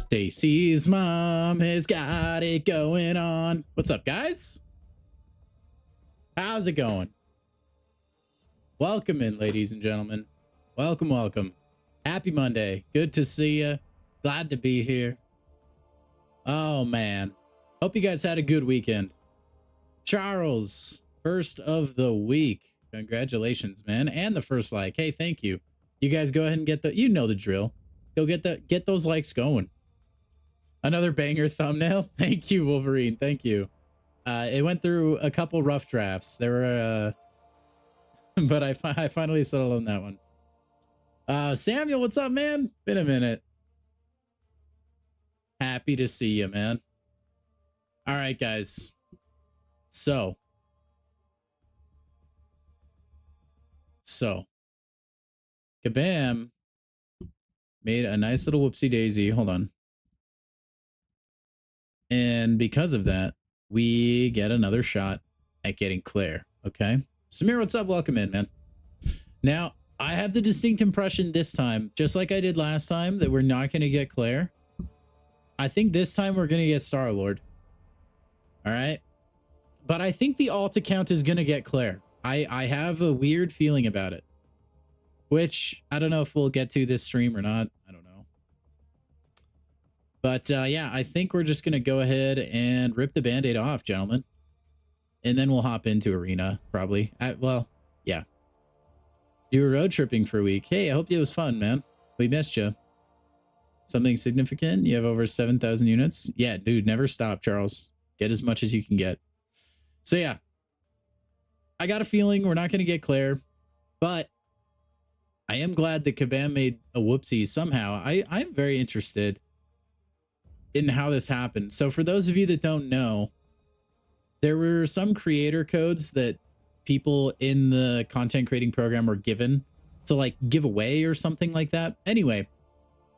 Stacy's mom has got it going on. What's up, guys? How's it going? Welcome in, ladies and gentlemen. Welcome, welcome. Happy Monday. Good to see you. Glad to be here. Oh, man. Hope you guys had a good weekend. Charles, first of the week. Congratulations, man. And the first like. Hey, thank you. You guys go ahead and get the, you know the drill. Go get those likes going. Another banger thumbnail. Thank you, Wolverine. Thank you. It went through a couple rough drafts. There were, but I finally settled on that one. Samuel, what's up, man? Been a minute. Happy to see you, man. All right, guys. So, Kabam made a nice little whoopsie daisy. Hold on. And because of that, we get another shot at getting Claire. Okay. Samir, what's up? Welcome in, man. Now, I have the distinct impression this time, just like I did last time, that we're not going to get Claire. I think this time we're going to get Star-Lord. All right. But I think the alt account is going to get Claire. I have a weird feeling about it, which I don't know if we'll get to this stream or not. I don't know. But yeah, I think we're just going to go ahead and rip the Band-Aid off, gentlemen. And then we'll hop into Arena, probably. Well, yeah. You were road tripping for a week. Hey, I hope it was fun, man. We missed you. Something significant? You have over 7,000 units? Yeah, dude, never stop, Charles. Get as much as you can get. So yeah. I got a feeling we're not going to get Claire. But I am glad that Kabam made a whoopsie somehow. I'm very interested in how this happened. So for those of you that don't know, there were some creator codes that people in the content creating program were given to like give away or something like that. Anyway,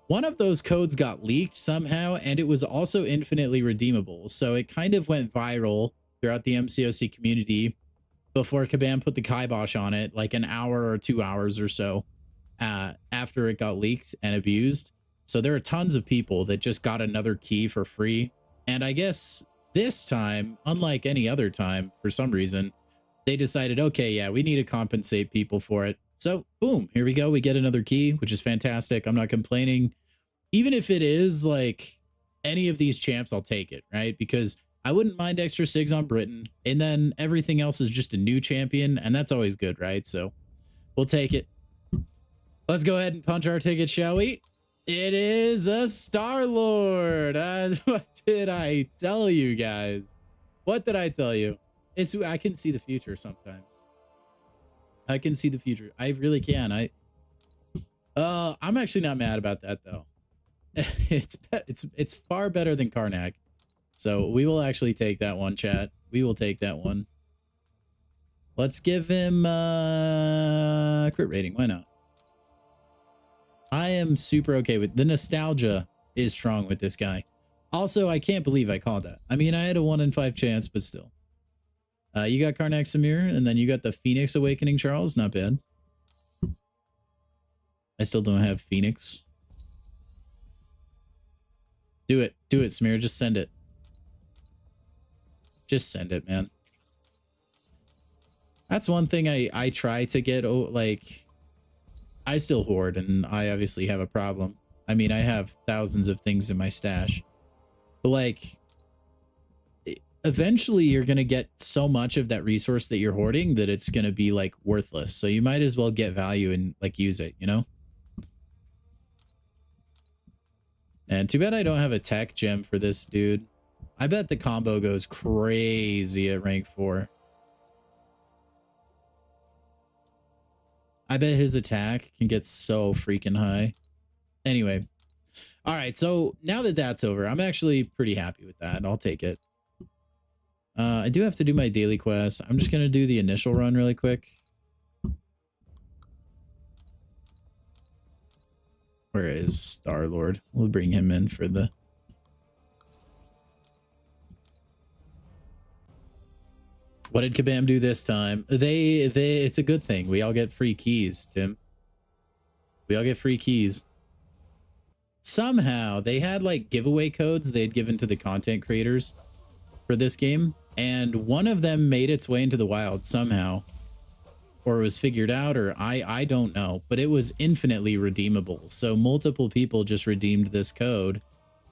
one of those codes got leaked somehow, and it was also infinitely redeemable. So it kind of went viral throughout the MCOC community before Kabam put the kibosh on it, like an hour or 2 hours or so after it got leaked and abused. So there are tons of people that just got another key for free. And I guess this time, unlike any other time, for some reason, they decided, okay, yeah, we need to compensate people for it. So boom, here we go. We get another key, which is fantastic. I'm not complaining. Even if it is like any of these champs, I'll take it, right? Because I wouldn't mind extra SIGs on Britain. And then everything else is just a new champion. And that's always good, right? So we'll take it. Let's go ahead and punch our ticket, shall we? It is a Star-Lord. What did I tell you guys? What did I tell you? I can see the future sometimes. I can see the future. I really can. I'm actually not mad about that though. It's far better than Karnak. So we will actually take that one, chat. We will take that one. Let's give him crit rating. Why not? I am super okay with the nostalgia is strong with this guy. Also, I can't believe I called that. I mean, I had a 1 in 5 chance, but still. You got Karnak Samir, and then you got the Phoenix Awakening Charles. Not bad. I still don't have Phoenix. Do it. Do it, Samir. Just send it. Just send it, man. That's one thing I try to get, like... I still hoard, and I obviously have a problem. I mean, I have thousands of things in my stash. But, like, eventually you're going to get so much of that resource that you're hoarding that it's going to be, like, worthless. So you might as well get value and, like, use it, you know? And too bad I don't have a tech gem for this dude. I bet the combo goes crazy at rank 4. I bet his attack can get so freaking high. Anyway. All right. So now that that's over, I'm actually pretty happy with that. I'll take it. I do have to do my daily quest. I'm just going to do the initial run really quick. Where is Star-Lord? We'll bring him in for the... What did Kabam do this time? It's a good thing. We all get free keys, Tim. We all get free keys. somehow they had like giveaway codes they had given to the content creators for this game, and one of them made its way into the wild somehow, or was figured out, or I don't know, but it was infinitely redeemable. So multiple people just redeemed this code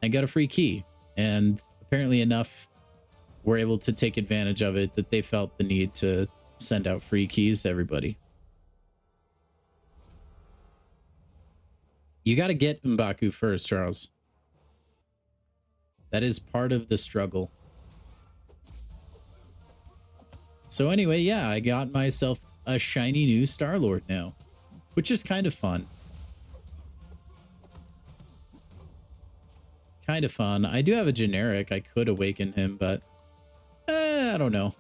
and got a free key, and apparently enough were able to take advantage of it that they felt the need to send out free keys to everybody. You got to get M'Baku first, Charles. That is part of the struggle. So anyway, yeah, I got myself a shiny new Star-Lord now, which is kind of fun. Kind of fun. I do have a generic. I could awaken him, but I don't know.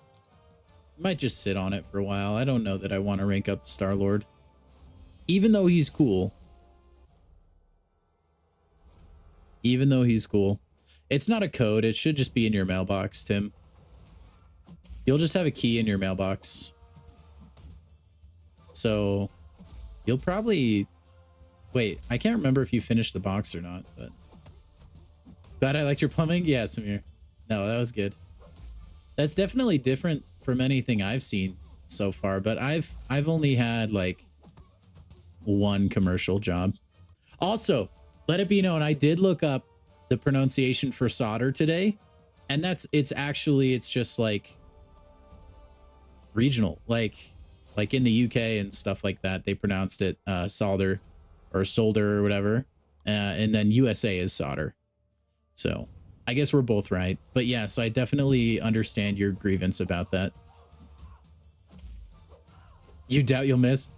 Might just sit on it for a while. I don't know that I want to rank up Star-Lord, even though he's cool. Even though he's cool. It's not a code. It should just be in your mailbox, Tim. You'll just have a key in your mailbox. So you'll probably... Wait, I can't remember if you finished the box or not, but... Glad I liked your plumbing? Yeah, Samir. No, that was good. That's definitely different from anything I've seen so far, but I've only had like one commercial job. Also, let it be known, I did look up the pronunciation for solder today, and it's just like regional, like in the UK and stuff like that. They pronounced it solder or solder or whatever, and then USA is solder. So I guess we're both right. But yes, I definitely understand your grievance about that. You doubt you'll miss?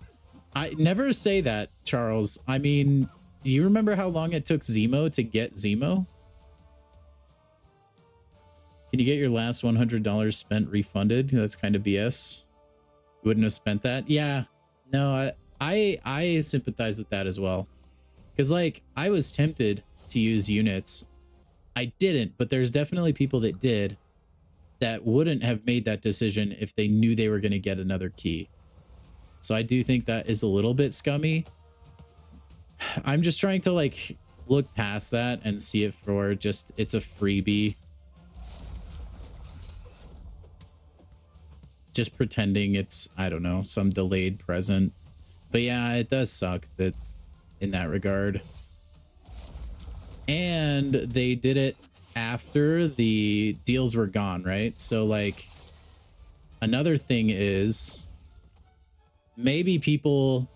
I never say that, Charles. I mean, do you remember how long it took Zemo to get Zemo? Can you get your last $100 spent refunded? That's kind of BS. You wouldn't have spent that? Yeah. No, I sympathize with that as well. Because, like, I was tempted to use units. I didn't, but there's definitely people that did that wouldn't have made that decision if they knew they were going to get another key. So I do think that is a little bit scummy. I'm just trying to like look past that and see it for just it's a freebie. Just pretending it's, I don't know, some delayed present. But yeah, it does suck that in that regard. And they did it after the deals were gone, right? So like another thing is maybe people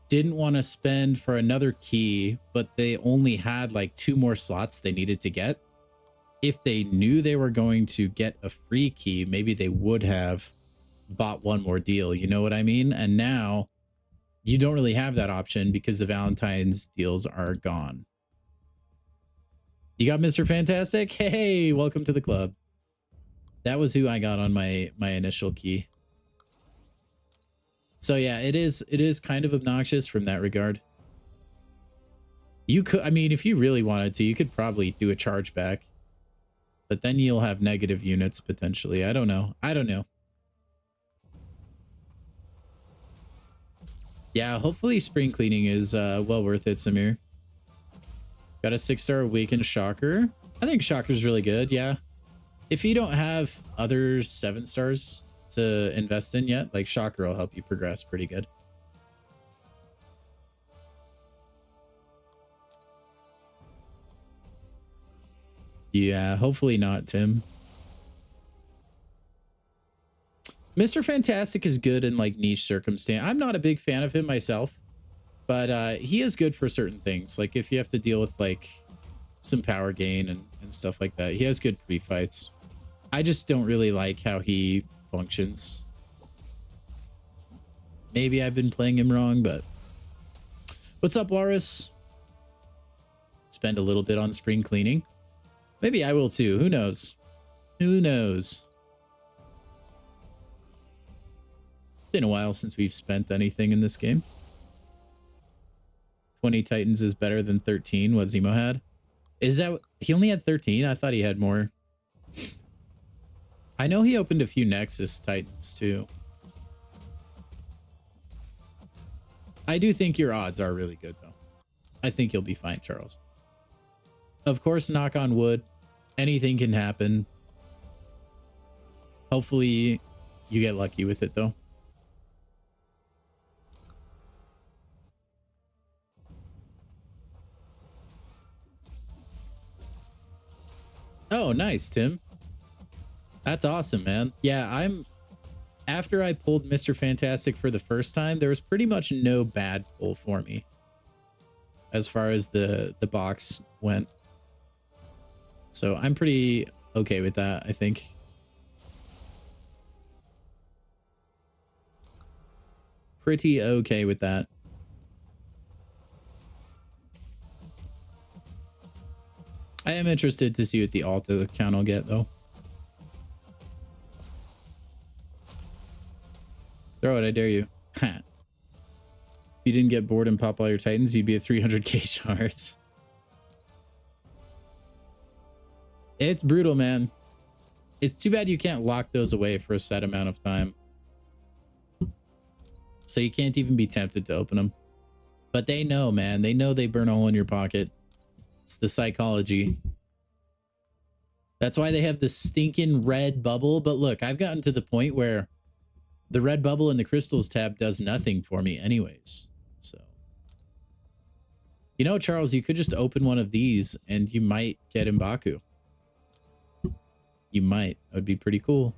didn't want to spend for another key, but they only had like 2 more slots they needed to get. If they knew they were going to get a free key, maybe they would have bought one more deal. You know what I mean? And now you don't really have that option because the Valentine's deals are gone. You got Mr. Fantastic? Hey, welcome to the club. That was who I got on my initial key. So yeah, it is kind of obnoxious from that regard. You could, I mean, if you really wanted to, you could probably do a chargeback, but then you'll have negative units potentially. I don't know. Yeah, hopefully spring cleaning is well worth it, Samir. Got a 6-star Awakened Shocker. I think Shocker's really good, yeah. If you don't have other 7-stars to invest in yet, like Shocker will help you progress pretty good. Yeah, hopefully not, Tim. Mr. Fantastic is good in like niche circumstance. I'm not a big fan of him myself, but he is good for certain things. Like if you have to deal with like some power gain and stuff like that, he has good pre-fights. I just don't really like how he functions. Maybe I've been playing him wrong, but what's up, Walrus? Spend a little bit on spring cleaning. Maybe I will too. Who knows? Who knows? Been a while since we've spent anything in this game. 20 Titans is better than 13, what Zemo had. Is that... He only had 13? I thought he had more. I know he opened a few Nexus Titans too. I do think your odds are really good though. I think you'll be fine, Charles. Of course, knock on wood, anything can happen. Hopefully you get lucky with it, though. Oh, nice, Tim. That's awesome, man. Yeah, after I pulled Mr. Fantastic for the first time, there was pretty much no bad pull for me as far as the box went. So I'm pretty okay with that, I think. Pretty okay with that. I am interested to see what the alt account will get, though. Throw it, I dare you. If you didn't get bored and pop all your Titans, you'd be at 300k shards. It's brutal, man. It's too bad you can't lock those away for a set amount of time. So you can't even be tempted to open them. But they know, man. They know they burn a hole in your pocket. It's the psychology. That's why they have the stinking red bubble. But look, I've gotten to the point where the red bubble in the crystals tab does nothing for me anyways. So, you know, Charles, you could just open one of these and you might get M'Baku. You might. That would be pretty cool.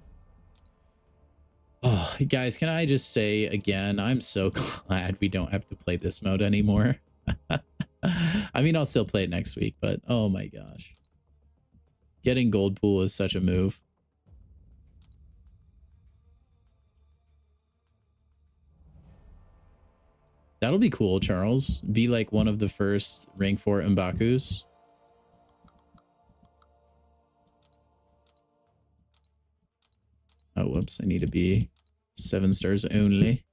Oh, guys, can I just say again, I'm so glad we don't have to play this mode anymore. I mean, I'll still play it next week, but oh my gosh. Getting Goldpool is such a move. That'll be cool, Charles. Be like one of the first rank 4 M'Bakus. Oh, whoops. I need to be 7 stars only.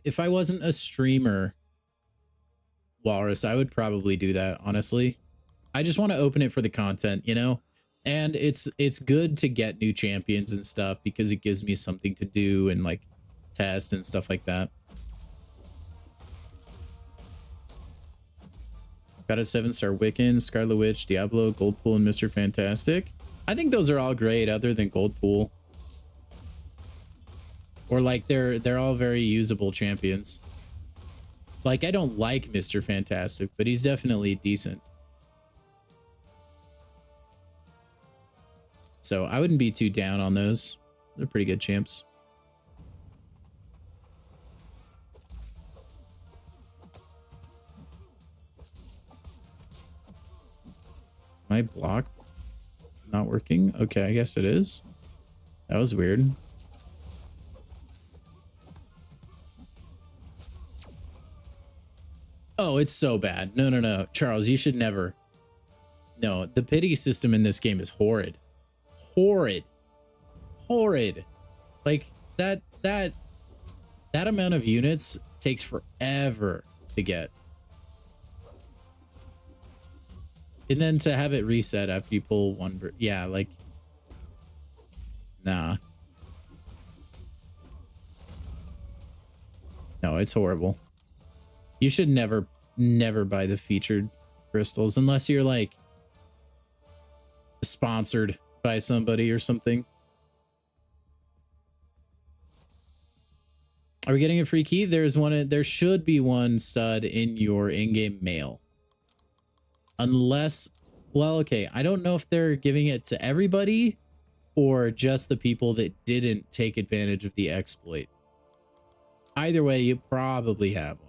If I wasn't a streamer, Walrus, I would probably do that, honestly. I just want to open it for the content, you know? And it's good to get new champions and stuff because it gives me something to do and like test and stuff like that. Got a 7-star Wiccan, Scarlet Witch, Diablo, Goldpool, and Mr. Fantastic. I think those are all great other than Goldpool. Or like they're all very usable champions. Like I don't like Mr. Fantastic, but he's definitely decent. So I wouldn't be too down on those. They're pretty good champs. Is my block not working? Okay, I guess it is. That was weird. Oh, it's so bad. No, no, no. Charles, you should never. No, the pity system in this game is horrid. Horrid. Horrid. Like that amount of units takes forever to get. And then to have it reset after you pull one, yeah, like nah. No, it's horrible. You should never buy the featured crystals unless you're like sponsored by somebody or something. Are we getting a free key? There should be one stud in your in-game mail. Unless, well, okay, I don't know if they're giving it to everybody or just the people that didn't take advantage of the exploit. Either way, you probably have one.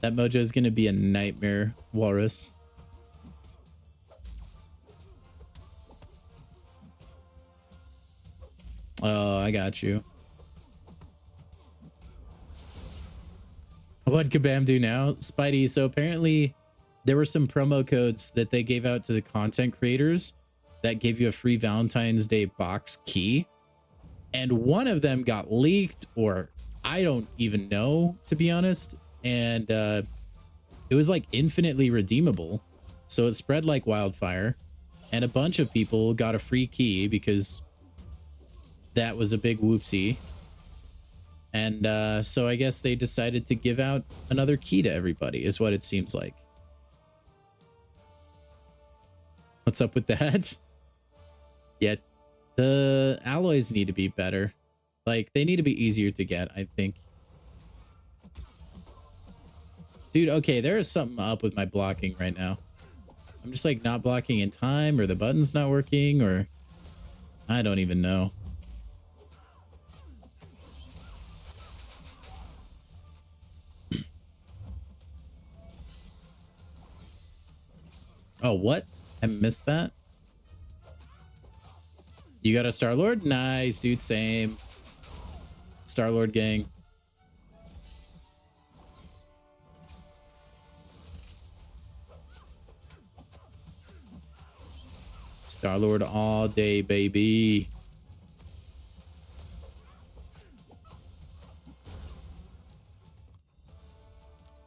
That mojo is going to be a nightmare, Walrus. Oh, I got you. What'd Kabam do now? Spidey, so apparently there were some promo codes that they gave out to the content creators that gave you a free Valentine's Day box key. And one of them got leaked, or I don't even know, to be honest. And it was like infinitely redeemable. So it spread like wildfire. and a bunch of people got a free key because that was a big whoopsie. And so I guess they decided to give out another key to everybody, is what it seems like. What's up with that? Yeah, the alloys need to be better. Like, they need to be easier to get, I think. Dude, okay, there is something up with my blocking right now. I'm just like not blocking in time, or the button's not working, or I don't even know. Oh, what? I missed that. You got a Star-Lord? Nice, dude. Same. Star-Lord gang. Star-Lord all day, baby.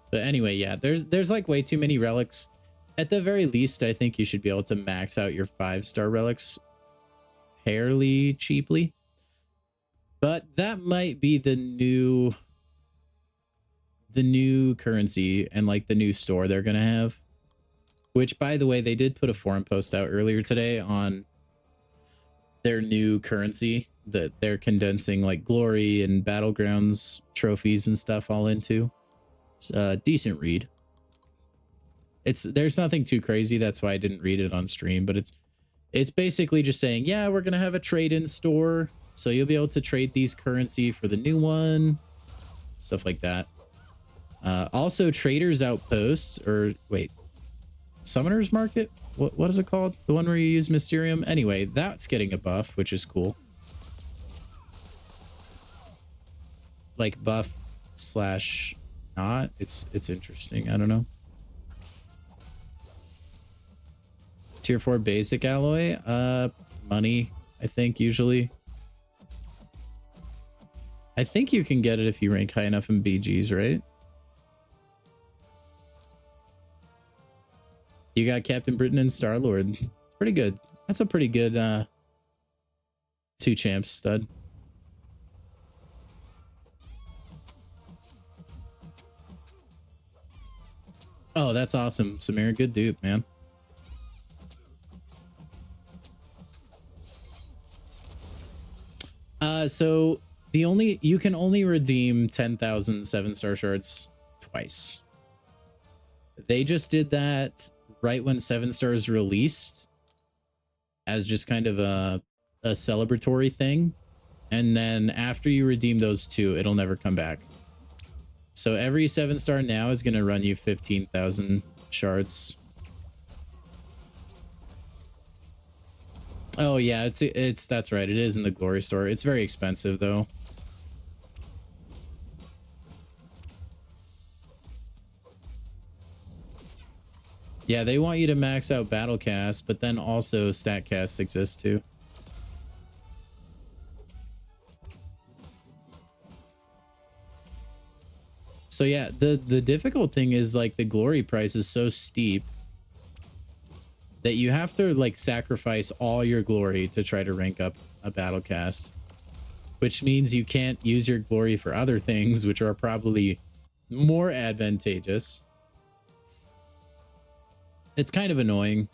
But anyway, yeah, there's like way too many relics. At the very least, I think you should be able to max out your 5-star relics fairly cheaply. But that might be the new currency and like the new store they're gonna have. Which, by the way, they did put a forum post out earlier today on their new currency that they're condensing like glory and battlegrounds trophies and stuff all into. It's a decent read. There's nothing too crazy, that's why I didn't read it on stream, but it's basically just saying, yeah, we're gonna have a trade-in store, so you'll be able to trade these currency for the new one, stuff like that. Also, Traders Outpost, or wait, Summoner's Market? What is it called? The one where you use Mysterium? Anyway, that's getting a buff, which is cool. Like buff slash not. It's interesting. I don't know. Tier 4 basic alloy, money, I think, usually. I think you can get it if you rank high enough in BGs, right? You got Captain Britain and Star-Lord. Pretty good. That's a pretty good 2 champs stud. Oh, that's awesome, Samir. Good dupe, man. So you can only redeem 10,000 7-star shards twice. They just did that right when 7 stars released as just kind of a celebratory thing. And then after you redeem those 2, it'll never come back. So every 7-star now is going to run you 15,000 shards. Oh yeah, that's right. It is in the glory store. It's very expensive though. Yeah, they want you to max out battle cast, but then also stat casts exist too. So yeah, the difficult thing is like the glory price is so steep that you have to like sacrifice all your glory to try to rank up a battle cast, which means you can't use your glory for other things, which are probably more advantageous. It's kind of annoying.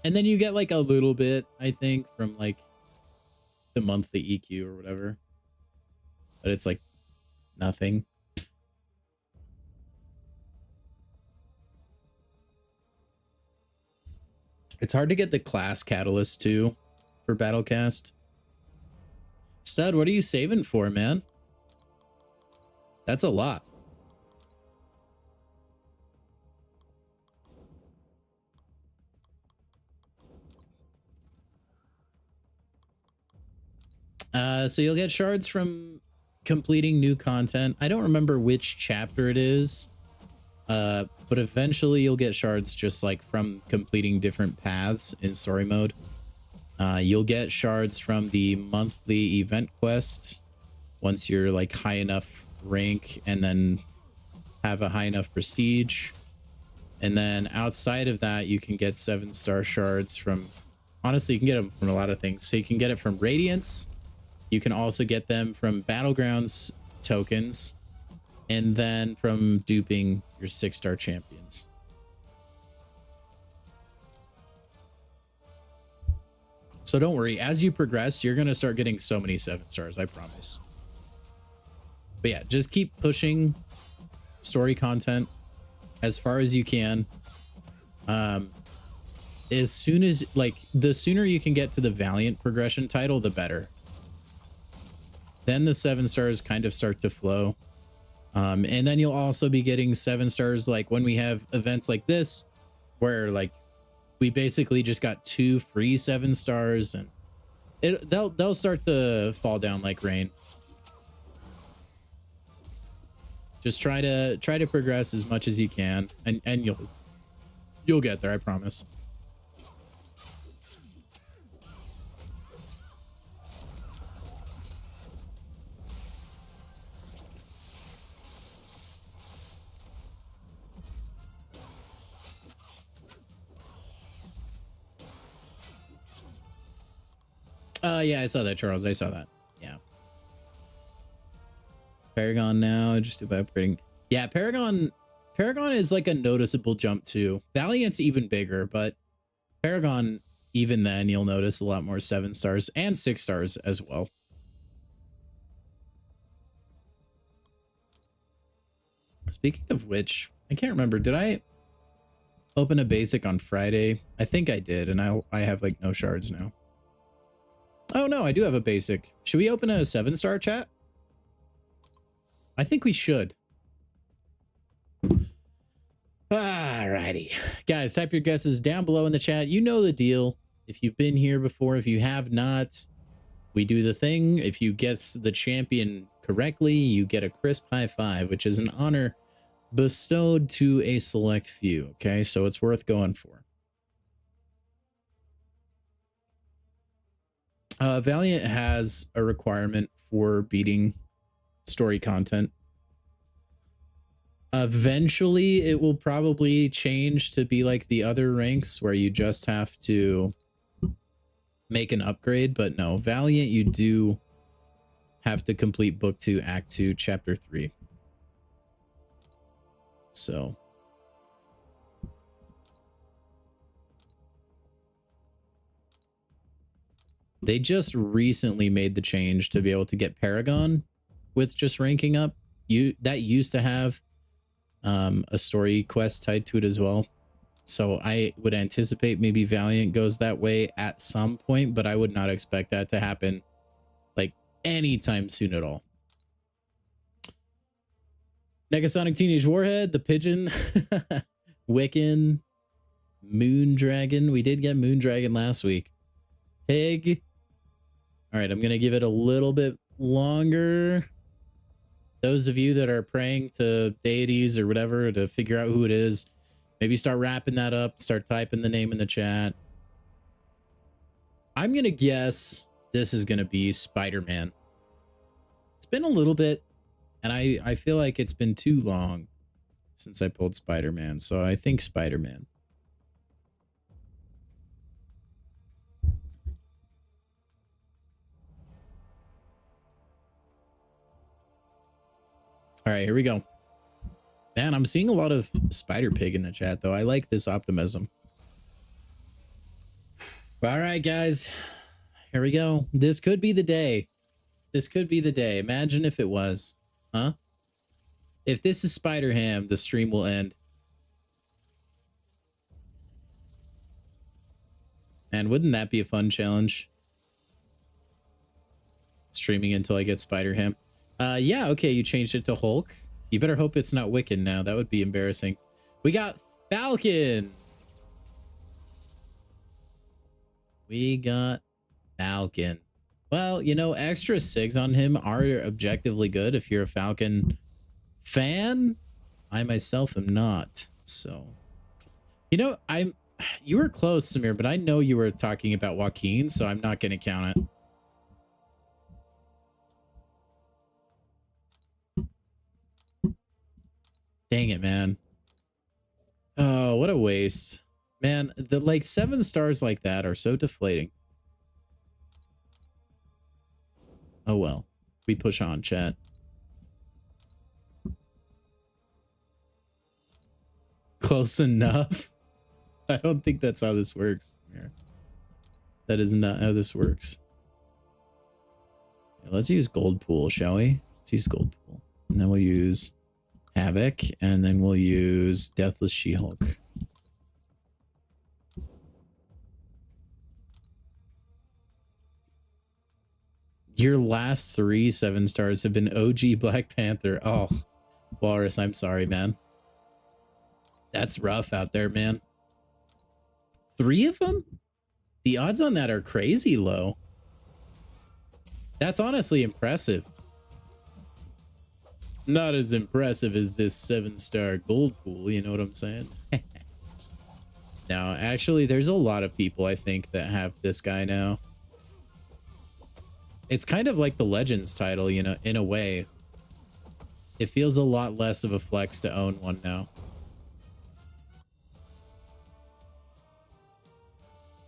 And then you get like a little bit, I think, from like the monthly EQ or whatever, but it's like nothing. It's hard to get the class catalyst too for Battlecast. Stud, what are you saving for, man? That's a lot. So you'll get shards from completing new content. I don't remember which chapter it is. But eventually you'll get shards just like from completing different paths in story mode. You'll get shards from the monthly event quest once you're like high enough rank and then have a high enough prestige. And then outside of that, you can get 7-star shards from, honestly, you can get them from a lot of things. So you can get it from Radiance. You can also get them from Battlegrounds tokens, and then from duping your 6-star champions. So don't worry, as you progress, you're going to start getting so many 7-stars, I promise. But yeah, just keep pushing story content as far as you can. As soon as, like, the sooner you can get to the Valiant progression title, the better. Then the 7-stars kind of start to flow. And then you'll also be getting 7-stars like when we have events like this, where like we basically just got 2 free 7-stars, and they'll start to fall down like rain. Just try to progress as much as you can, and you'll get there, I promise. Yeah, I saw that, Charles. I saw that. Yeah. Paragon now, just about upgrading. Yeah, Paragon is like a noticeable jump too. Valiant's even bigger, but Paragon, even then, you'll notice a lot more 7-stars and 6-stars as well. Speaking of which, I can't remember. Did I open a basic on Friday? I think I did, and I have like no shards now. Oh no, I do have a basic. Should we open a 7-star chat? I think we should. Alrighty. Guys, type your guesses down below in the chat. You know the deal. If you've been here before, if you have not, we do the thing. If you guess the champion correctly, you get a crisp high five, which is an honor bestowed to a select few. Okay, so it's worth going for. Valiant has a requirement for beating story content. Eventually, it will probably change to be like the other ranks where you just have to make an upgrade. But no, Valiant, you do have to complete Book 2, Act 2, Chapter 3. So... they just recently made the change to be able to get Paragon with just ranking up. That used to have a story quest tied to it as well. So I would anticipate maybe Valiant goes that way at some point, but I would not expect that to happen like anytime soon at all. Negasonic Teenage Warhead, the Pigeon, Wiccan, Moondragon. We did get Moondragon last week. Pig. All right, I'm going to give it a little bit longer. Those of you that are praying to deities or whatever to figure out who it is, maybe start wrapping that up, start typing the name in the chat. I'm going to guess this is going to be Spider-Man. It's been a little bit, and I feel like it's been too long since I pulled Spider-Man, so I think Spider-Man. All right, here we go. Man, I'm seeing a lot of Spider Pig in the chat, though. I like this optimism. All right, guys. Here we go. This could be the day. This could be the day. Imagine if it was. Huh? If this is Spider-Ham, the stream will end. And wouldn't that be a fun challenge? Streaming until I get Spider-Ham. Yeah, okay, you changed it to Hulk. You better hope it's not Wiccan now. That would be embarrassing. We got Falcon. We got Falcon. Well, you know, extra SIGs on him are objectively good if you're a Falcon fan. I myself am not. So, you know, you were close, Samir, but I know you were talking about Joaquin, so I'm not going to count it. Dang it, man. Oh, what a waste. Man, the like 7 stars like that are so deflating. Oh well. We push on, chat. Close enough. I don't think that's how this works. That is not how this works. Let's use Goldpool, shall we? Let's use Goldpool. And then we'll use Havoc, and then we'll use Deathless She-Hulk. Your last 3 7 stars have been OG Black Panther. Oh, Walrus, I'm sorry, man. That's rough out there, man. 3 of them? The odds on that are crazy low. That's honestly impressive. Not as impressive as this 7-star Goldpool, you know what I'm saying? Now, actually, there's a lot of people, I think, that have this guy now. It's kind of like the Legends title, you know, in a way. It feels a lot less of a flex to own one now.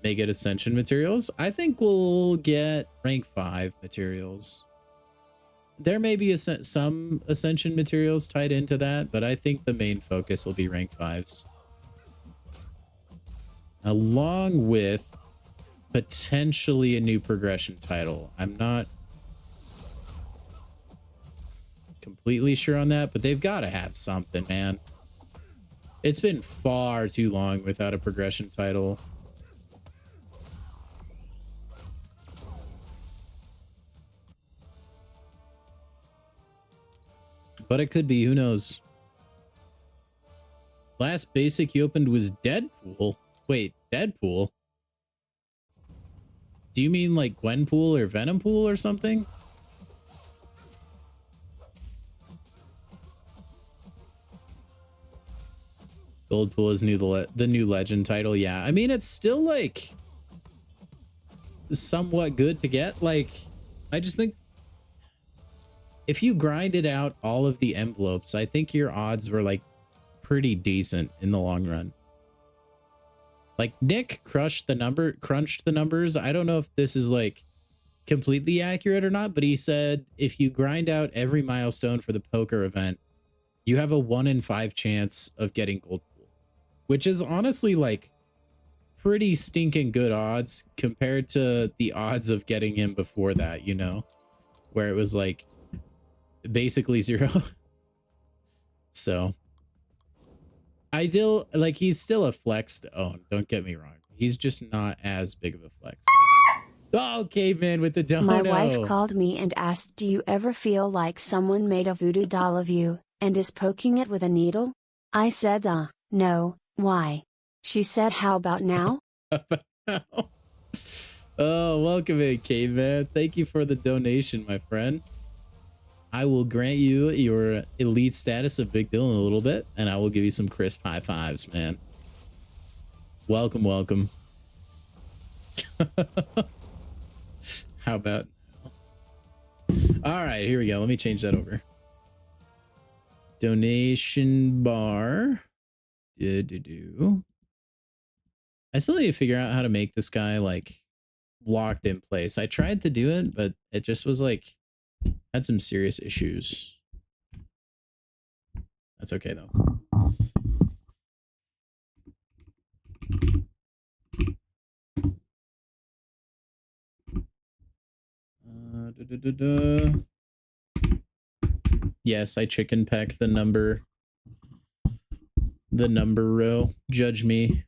May get Ascension materials. I think we'll get rank 5 materials. There may be some Ascension materials tied into that, but I think the main focus will be rank 5s. Along with potentially a new progression title. I'm not completely sure on that, but they've got to have something, man. It's been far too long without a progression title. But it could be, who knows? Last basic you opened was Deadpool. Wait, Deadpool? Do you mean like Gwenpool or Venompool or something? Goldpool is the new legend title. Yeah, I mean, it's still like somewhat good to get. Like, I just think if you grinded out all of the envelopes, I think your odds were like pretty decent in the long run. Like Nick crunched the numbers. I don't know if this is like completely accurate or not, but he said if you grind out every milestone for the poker event, you have a 1 in 5 chance of getting Goldpool, which is honestly like pretty stinking good odds compared to the odds of getting him before that, you know, where it was like basically 0. So I still like, he's still a flex to own, don't get me wrong. He's just not as big of a flex. Oh, caveman with the dono. My wife called me and asked, do you ever feel like someone made a voodoo doll of you and is poking it with a needle? I said, no, why? She said, how about now? Oh, welcome in, caveman. Thank you for the donation, my friend. I will grant you your elite status of Big Deal in a little bit, and I will give you some crisp high fives, man. Welcome, welcome. How about now? All right, here we go. Let me change that over. Donation bar. I still need to figure out how to make this guy like locked in place. I tried to do it, but it just was like had some serious issues. That's okay though. Yes, I chicken peck the number row. Judge me.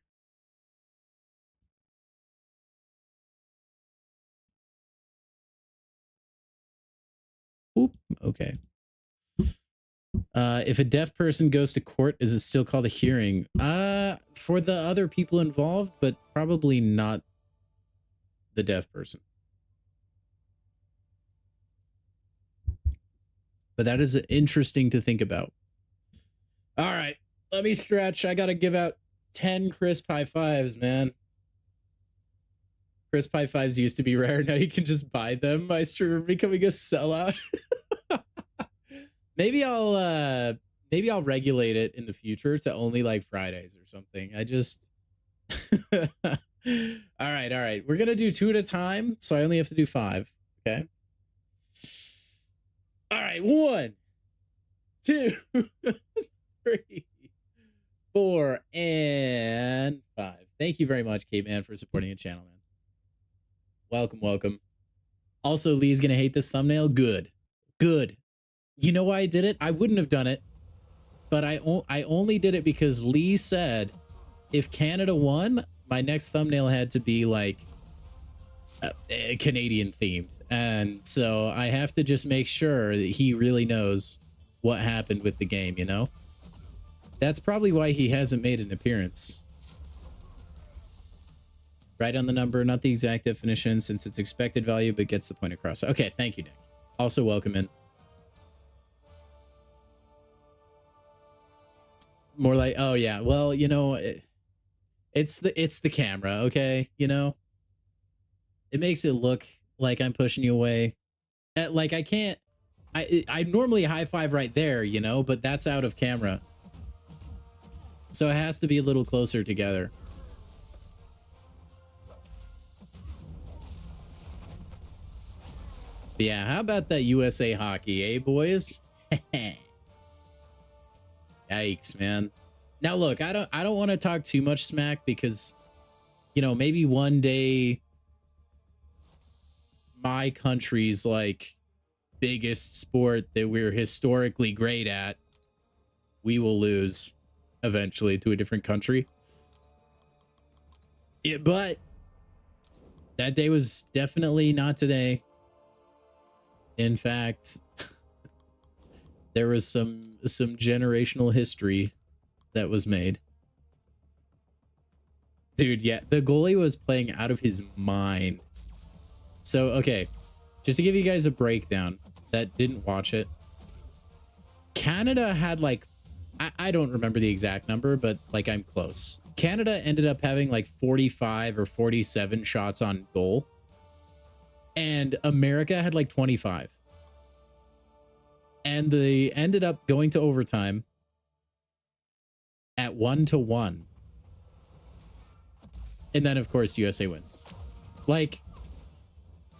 Oop, okay. If a deaf person goes to court, is it still called a hearing? For the other people involved, but probably not the deaf person. But that is interesting to think about. All right, let me stretch. I gotta give out 10 crisp high fives, man. Crisp high fives used to be rare. Now you can just buy them. My streamer becoming a sellout. Maybe I'll maybe I'll regulate it in the future to only like Fridays or something. I just all right. We're gonna do 2 at a time, so I only have to do 5. Okay. All right, 1, 2, 3, 4, and 5. Thank you very much, Kate Man, for supporting the channel, man. Welcome. Also, Lee's gonna hate this thumbnail. Good. You know why I did it? I wouldn't have done it, but I only did it because Lee said if Canada won, my next thumbnail had to be like Canadian themed. And so I have to just make sure that he really knows what happened with the game, you know? That's probably why he hasn't made an appearance. Right on the number, not the exact definition since it's expected value, but gets the point across. Okay, thank you, Nick. Also welcome in. More like, oh yeah, well, you know, it's the camera, okay? You know? It makes it look like I'm pushing you away. Like I normally high five right there, you know, but that's out of camera. So it has to be a little closer together. But yeah, how about that USA hockey, eh, boys? Yikes, man. Now look, I don't want to talk too much smack because, you know, maybe one day my country's like biggest sport that we're historically great at, we will lose eventually to a different country. But that day was definitely not today. In fact, there was some generational history that was made. Dude, yeah, the goalie was playing out of his mind. So, okay, just to give you guys a breakdown that didn't watch it, Canada had like, I don't remember the exact number, but like I'm close. Canada ended up having like 45 or 47 shots on goal, and America had like 25. And they ended up going to overtime at 1-1. And then of course USA wins. Like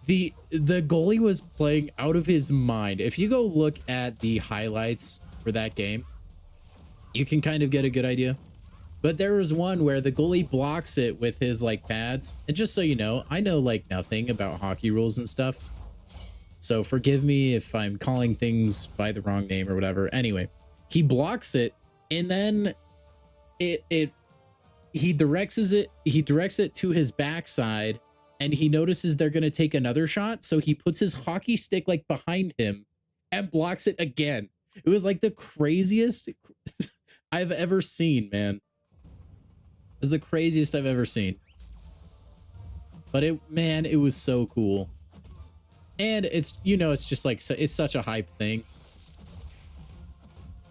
the goalie was playing out of his mind. If you go look at the highlights for that game, you can kind of get a good idea. But there was one where the goalie blocks it with his like pads. And just so you know, I know like nothing about hockey rules and stuff, so forgive me if I'm calling things by the wrong name or whatever. Anyway, he blocks it, and then he directs it to his backside, and he notices they're going to take another shot, so he puts his hockey stick like behind him and blocks it again. It was like the craziest I've ever seen, man. It was the craziest I've ever seen. But it was so cool. And it's, you know, it's just like, it's such a hype thing.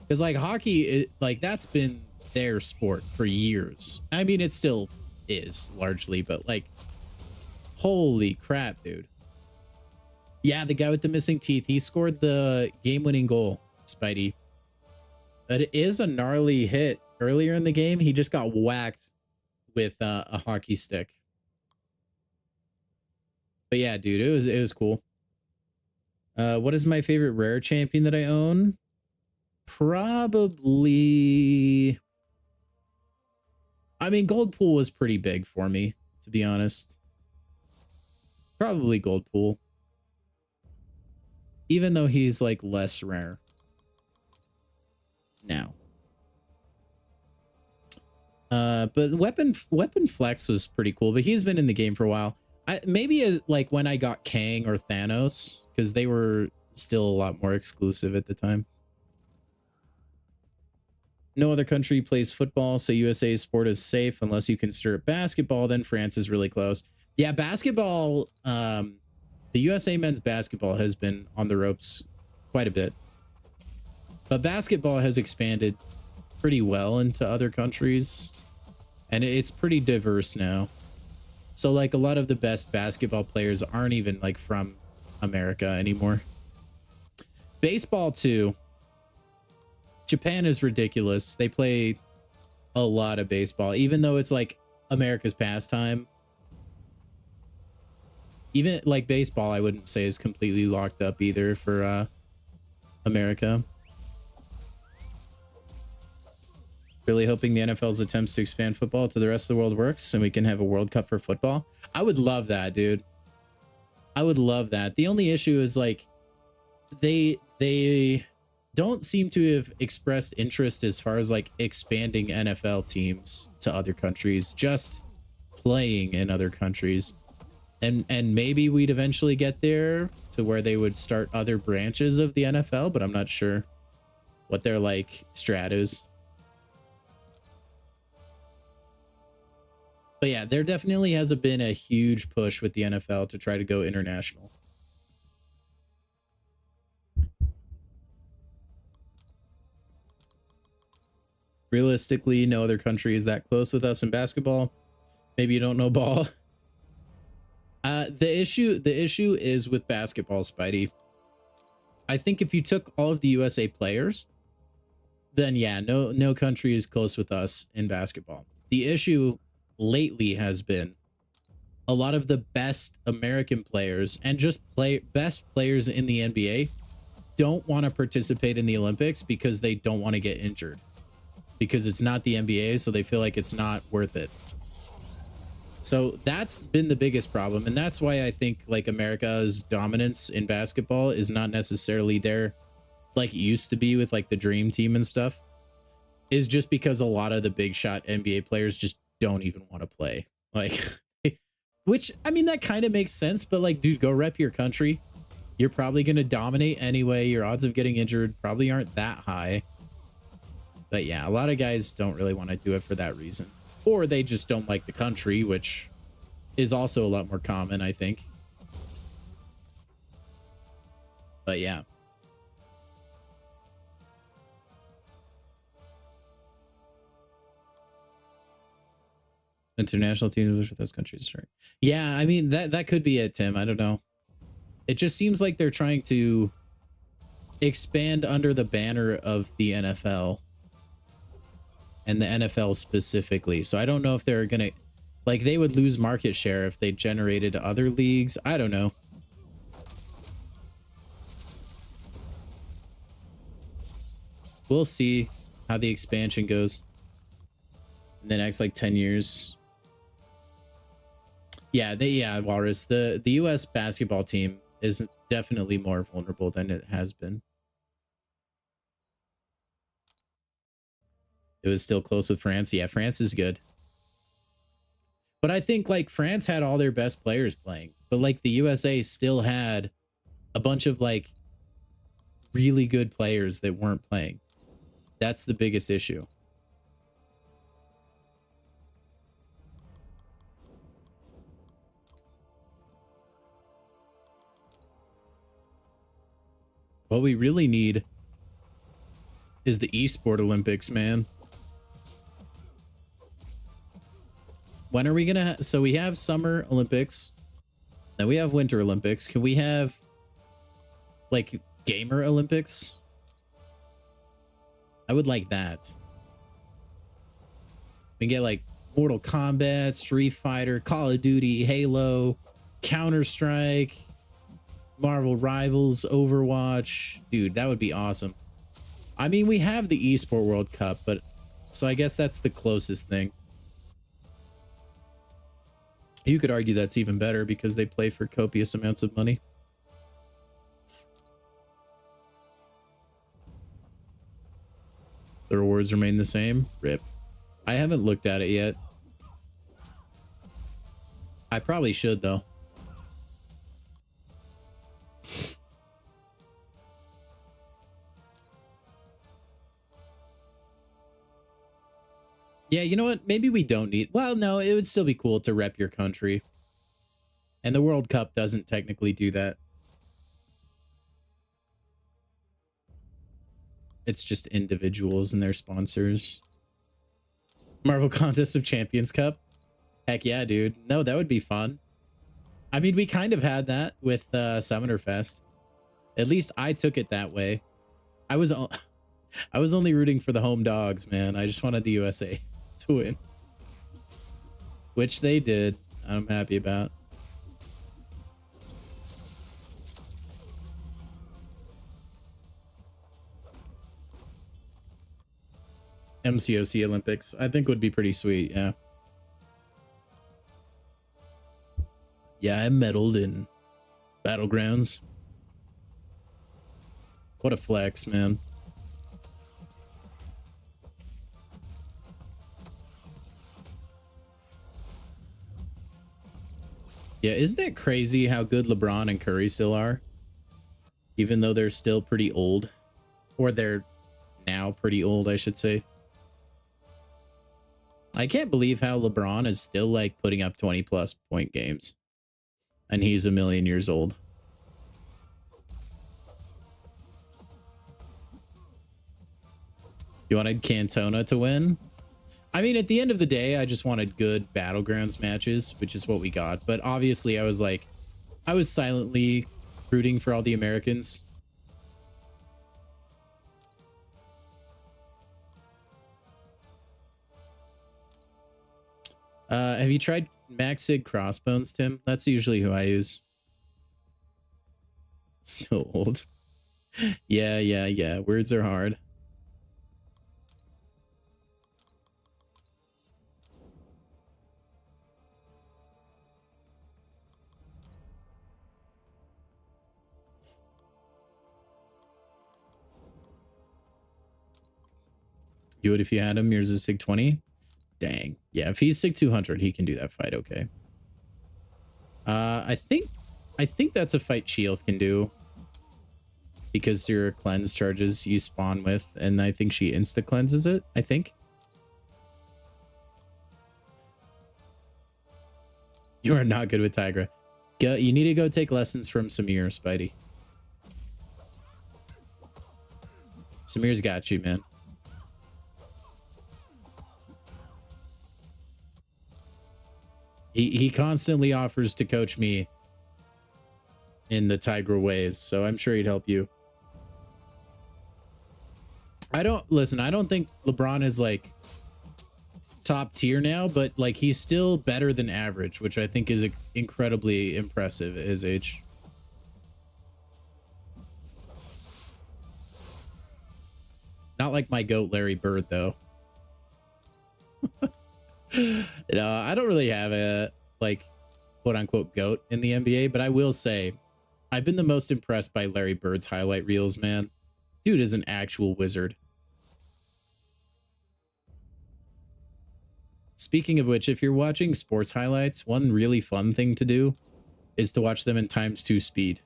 Because like hockey, like that's been their sport for years. I mean, it still is largely, but like, holy crap, dude. Yeah, the guy with the missing teeth, he scored the game-winning goal, Spidey. But it is a gnarly hit. Earlier in the game, he just got whacked with a hockey stick. But yeah, dude, it was cool. What is my favorite rare champion that I own? Probably, I mean, Goldpool was pretty big for me, to be honest. Probably Goldpool. Even though he's like less rare now. But weapon flex was pretty cool, but he's been in the game for a while. Maybe like when I got Kang or Thanos, because they were still a lot more exclusive at the time. No other country plays football, so USA's sport is safe unless you consider it basketball. Then France is really close. Yeah, basketball, the USA men's basketball has been on the ropes quite a bit. But basketball has expanded pretty well into other countries, and it's pretty diverse now. So like a lot of the best basketball players aren't even like from America anymore. Baseball too. Japan is ridiculous. They play a lot of baseball, even though it's like America's pastime. Even like baseball, I wouldn't say is completely locked up either for America. Really hoping the NFL's attempts to expand football to the rest of the world works and we can have a World Cup for football. I would love that, dude. I would love that. The only issue is like they don't seem to have expressed interest as far as like expanding NFL teams to other countries, just playing in other countries. And maybe we'd eventually get there to where they would start other branches of the NFL, but I'm not sure what their like strat is. But yeah, there definitely hasn't been a huge push with the NFL to try to go international. Realistically, no other country is that close with us in basketball. Maybe you don't know ball. The issue is with basketball, Spidey. I think if you took all of the USA players, then yeah, no country is close with us in basketball. The issue lately has been a lot of the best American players and just best players in the NBA don't want to participate in the Olympics because they don't want to get injured, because it's not the NBA, so they feel like it's not worth it. So that's been the biggest problem, and that's why I think like America's dominance in basketball is not necessarily there like it used to be with like the dream team and stuff, is just because a lot of the big shot NBA players just don't even want to play. Like, which, I mean, that kind of makes sense, but like, dude, go rep your country. You're probably going to dominate anyway. Your odds of getting injured probably aren't that high. But yeah, a lot of guys don't really want to do it for that reason. Or they just don't like the country, which is also a lot more common, I think. But yeah. International teams with those countries. Sorry. Yeah, I mean, that could be it, Tim. I don't know. It just seems like they're trying to expand under the banner of the NFL. And the NFL specifically. So I don't know if they're going to... Like, they would lose market share if they generated other leagues. I don't know. We'll see how the expansion goes in the next, like, 10 years. Yeah, Walrus. The U.S. basketball team is definitely more vulnerable than it has been. It was still close with France. Yeah, France is good. But I think like France had all their best players playing, but like the USA still had a bunch of like really good players that weren't playing. That's the biggest issue. What we really need is the esport Olympics, man. When are we gonna so we have Summer Olympics, then we have Winter Olympics. Can we have like Gamer Olympics? I would like that. We get like Mortal Kombat, Street Fighter, Call of Duty, Halo, Counter-Strike, Marvel Rivals, Overwatch. Dude, that would be awesome. I mean, we have the Esport World Cup, but so I guess that's the closest thing. You could argue that's even better because they play for copious amounts of money. The rewards remain the same. RIP. I haven't looked at it yet. I probably should, though. Yeah, you know what? Maybe we don't need... Well, no, it would still be cool to rep your country. And the World Cup doesn't technically do that. It's just individuals and their sponsors. Marvel Contest of Champions Cup? Heck yeah, dude. No, that would be fun. I mean, we kind of had that with Summoner Fest. At least I took it that way. I was... I was only rooting for the home dogs, man. I just wanted the USA to win. Which they did. I'm happy about. MCOC Olympics, I think would be pretty sweet, yeah. Yeah, I medaled in Battlegrounds. What a flex, man. Yeah, isn't it crazy how good LeBron and Curry still are? Even though they're still pretty old. Or they're now pretty old, I should say. I can't believe how LeBron is still like putting up 20+ point games. And he's a million years old. You wanted Cantona to win? I mean, at the end of the day, I just wanted good Battlegrounds matches, which is what we got. But obviously, I was silently rooting for all the Americans. Have you tried Maxig Crossbones, Tim? That's usually who I use. Still old. Yeah. Words are hard. You would if you had him. Yours is Sig 20. Dang. Yeah, if he's Sig 200, he can do that fight okay. I think that's a fight Shield can do. Because your cleanse charges you spawn with, and I think she insta cleanses it, I think. You are not good with Tigra. You need to go take lessons from Samir, Spidey. Samir's got you, man. He constantly offers to coach me in the Tigra ways, so I'm sure he'd help you. I don't think LeBron is like top tier now, but like he's still better than average, which I think is incredibly impressive at his age. Not like my GOAT Larry Bird though. No, I don't really have a like quote unquote GOAT in the NBA, but I will say I've been the most impressed by Larry Bird's highlight reels, man. Dude is an actual wizard. Speaking of which, if you're watching sports highlights, one really fun thing to do is to watch them in ×2 speed.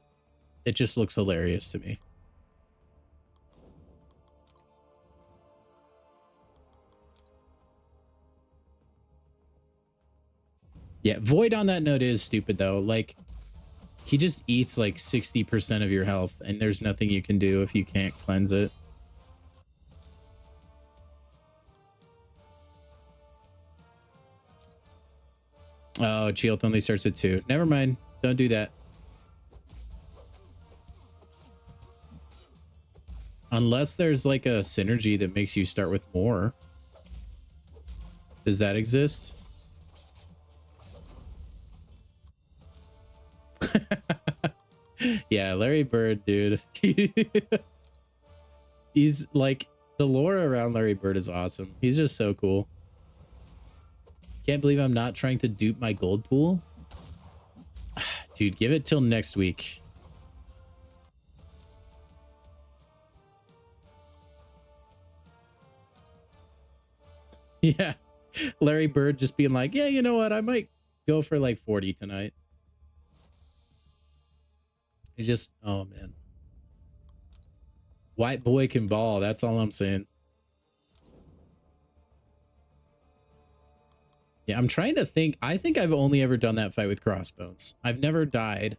It just looks hilarious to me. Yeah, Void on that note is stupid though. Like, he just eats like 60% of your health, and there's nothing you can do if you can't cleanse it. Oh, Shield only starts at 2. Never mind. Don't do that. Unless there's like a synergy that makes you start with more. Does that exist? Yeah, Larry Bird, dude. He's like, the lore around Larry Bird is awesome. He's just so cool. Can't believe I'm not trying to dupe my gold pool. Dude, give it till next week. Yeah. Larry Bird just being like, yeah, you know what? I might go for like 40 tonight. He just, oh man. White boy can ball. That's all I'm saying. Yeah, I'm trying to think. I think I've only ever done that fight with Crossbones. I've never died.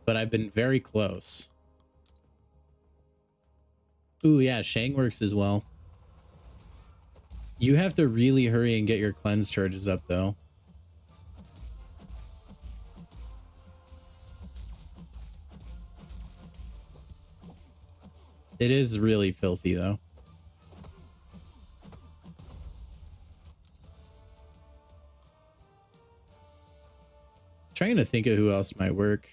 But I've been very close. Ooh, yeah, Shang works as well. You have to really hurry and get your cleanse charges up, though. It is really filthy though. Trying to think of who else might work.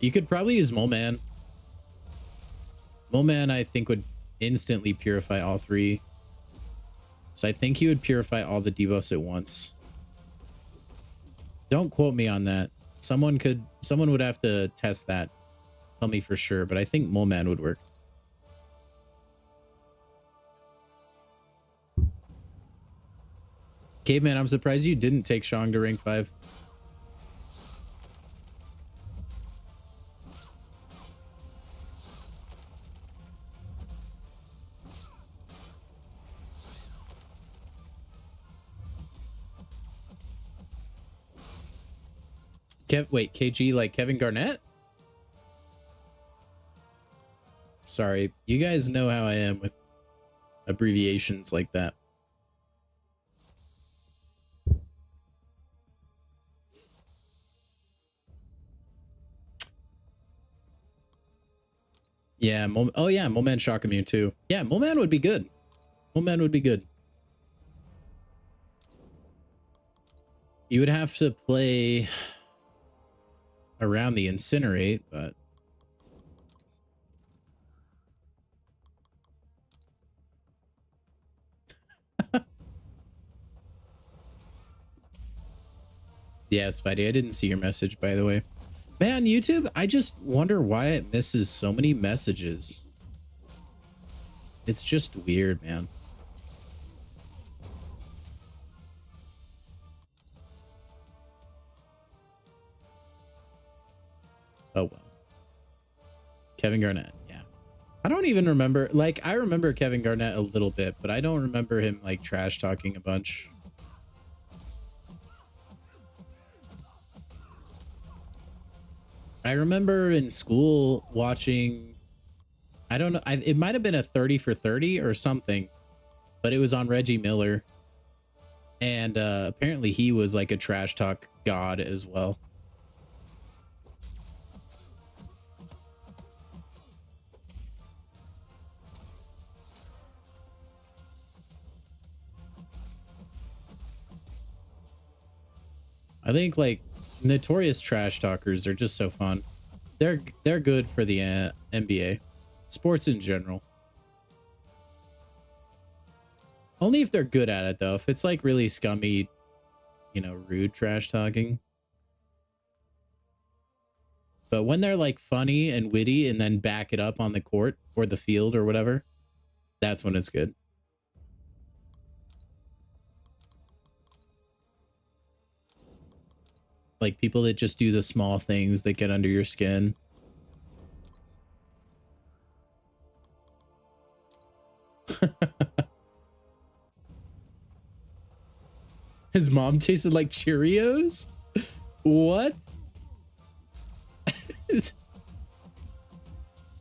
You could probably use Mole Man. Mole Man, I think, would instantly purify all three. So I think he would purify all the debuffs at once. Don't quote me on that. Someone would have to test that. Tell me for sure, but I think Mole Man would work. Caveman, I'm surprised you didn't take Shang to rank 5. Wait, KG like Kevin Garnett? Sorry, you guys know how I am with abbreviations like that. Yeah, oh yeah, Mole Man shock immune too. Yeah, Mole Man would be good. Mole Man would be good. You would have to play around the incinerate, but yeah, Spidey, I didn't see your message, by the way. Man, YouTube, I just wonder why it misses so many messages. It's just weird, man. Oh, well. Kevin Garnett, yeah. I don't even remember, like, I remember Kevin Garnett a little bit, but I don't remember him, like, trash talking a bunch. I remember in school watching, I don't know, it might have been a 30 for 30 or something, but it was on Reggie Miller. And apparently he was like a trash talk god as well. I think like notorious trash talkers are just so fun. They're good for the NBA, sports in general. Only if they're good at it though. If it's like really scummy, you know, rude trash talking. But when they're like funny and witty and then back it up on the court or the field or whatever, that's when it's good. Like people that just do the small things that get under your skin. His mom tasted like Cheerios? What?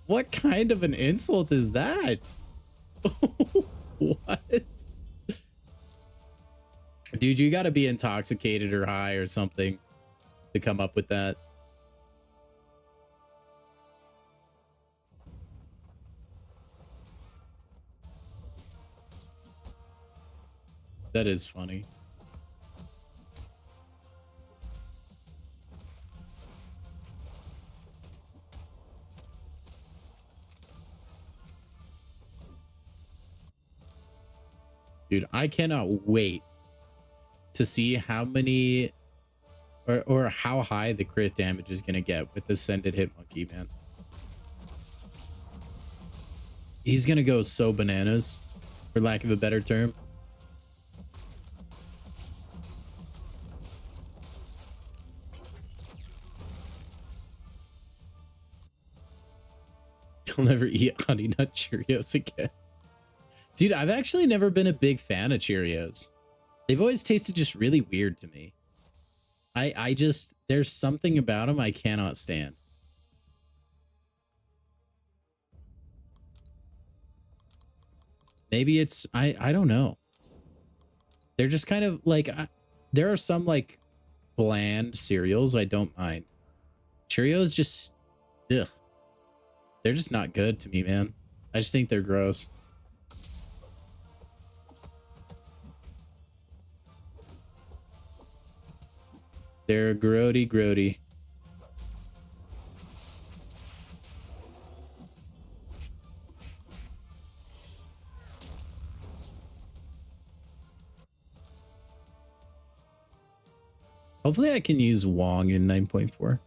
What kind of an insult is that? What? Dude, you gotta be intoxicated or high or something to come up with that. That is funny. Dude, I cannot wait to see how many or how high the crit damage is going to get with the Sended Hit Monkey, man. He's going to go so bananas, for lack of a better term. You'll never eat Honey Nut Cheerios again. Dude, I've actually never been a big fan of Cheerios. They've always tasted just really weird to me. I just, there's something about them I cannot stand. Maybe it's, I don't know. They're just kind of like, there are some like bland cereals I don't mind. Cheerios just, ugh. They're just not good to me, man. I just think they're gross. They're grody. Hopefully I can use Wong in 9.4.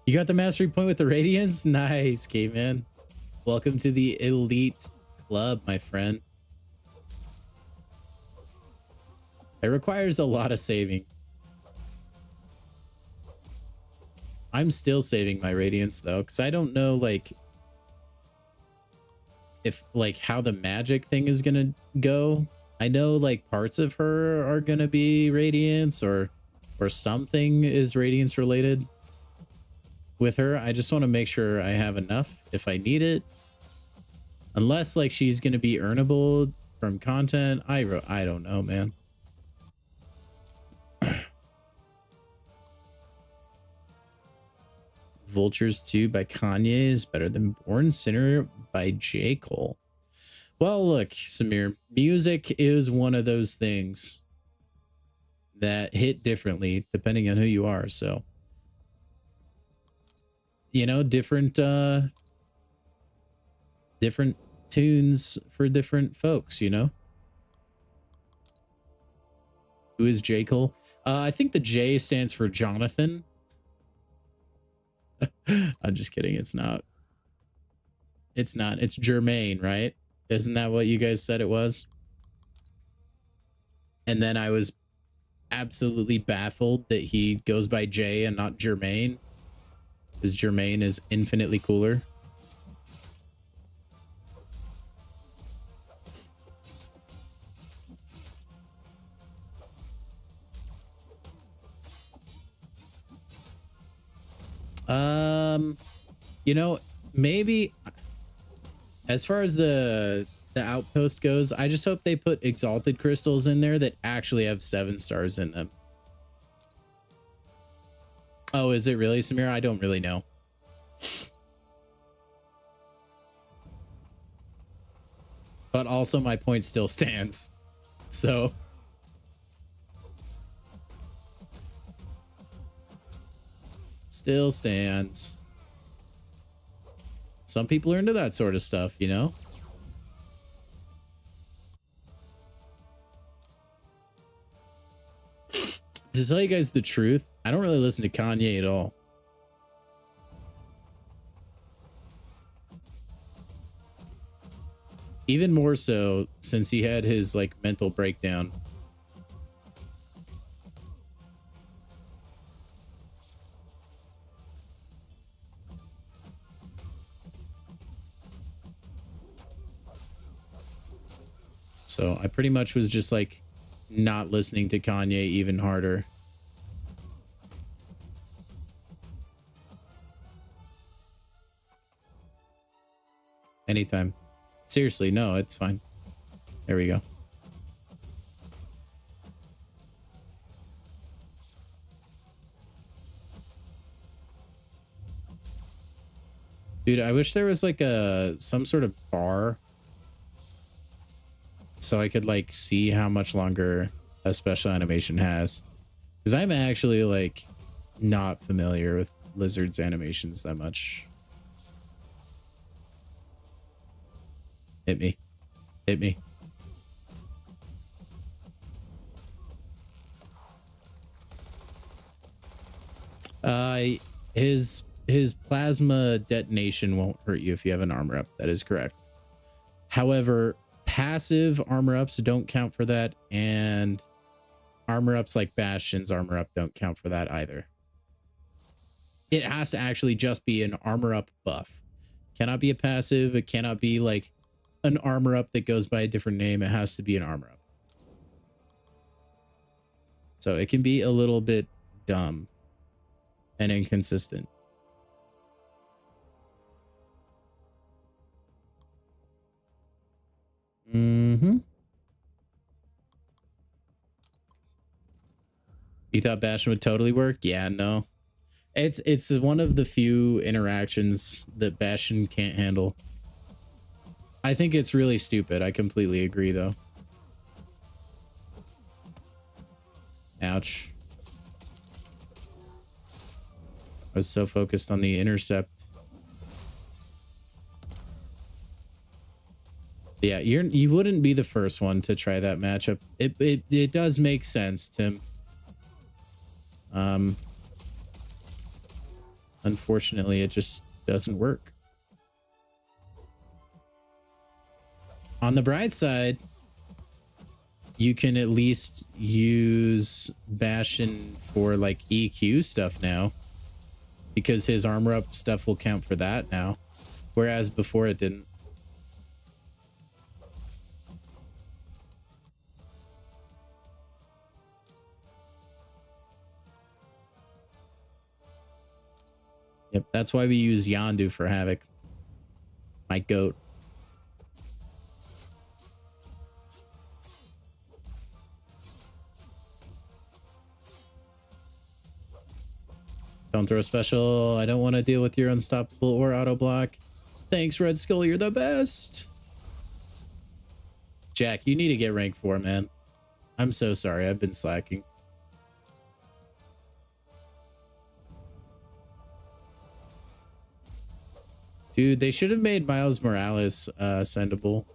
You got the mastery point with the radiance? Nice, caveman. Welcome to the elite club, my friend. It requires a lot of saving. I'm still saving my radiance though, because I don't know like if like how the magic thing is gonna go. I know like parts of her are gonna be radiance or something is radiance related with her. I just want to make sure I have enough if I need it. Unless like she's gonna be earnable from content. I don't know, man. Vultures 2 by Kanye is better than Born Sinner by J. Cole. Well, look, Samir, music is one of those things that hit differently depending on who you are. So, you know, different tunes for different folks, you know? Who is J. Cole? I think the J stands for Jonathan. I'm just kidding. It's not. It's not. It's Jermaine, right? Isn't that what you guys said it was? And then I was absolutely baffled that he goes by J and not Jermaine, because Jermaine is infinitely cooler. You know, maybe as far as the outpost goes, I just hope they put exalted crystals in there that actually have 7 stars in them. Oh, is it really, Samira? I don't really know. But also my point still stands. So still stands. Some people are into that sort of stuff, you know? To tell you guys the truth, I don't really listen to Kanye at all. Even more so since he had his like mental breakdown. So I pretty much was just like not listening to Kanye even harder. Anytime. Seriously, no, it's fine. There we go. Dude, I wish there was like some sort of bar so I could like see how much longer a special animation has, because I'm actually like not familiar with Lizard's animations that much. Hit me. His plasma detonation won't hurt you if you have an armor up. That is correct. However, passive armor ups don't count for that, and armor ups like Bastion's armor up don't count for that either. It has to actually just be an armor up buff. Cannot be a passive. It cannot be like an armor up that goes by a different name. It has to be an armor up. So it can be a little bit dumb and inconsistent. You thought Bastion would totally work? Yeah, no. It's one of the few interactions that Bastion can't handle. I think it's really stupid. I completely agree, though. Ouch. I was so focused on the intercept. Yeah, you wouldn't be the first one to try that matchup. It does make sense, Tim. Unfortunately, it just doesn't work. On the bright side, you can at least use Bastion for like EQ stuff now, because his armor up stuff will count for that now, whereas before it didn't. Yep, that's why we use Yondu for Havoc. My goat. Don't throw special. I don't want to deal with your unstoppable or auto block. Thanks, Red Skull. You're the best. Jack, you need to get rank 4, man. I'm so sorry. I've been slacking. Dude, they should have made Miles Morales sendable.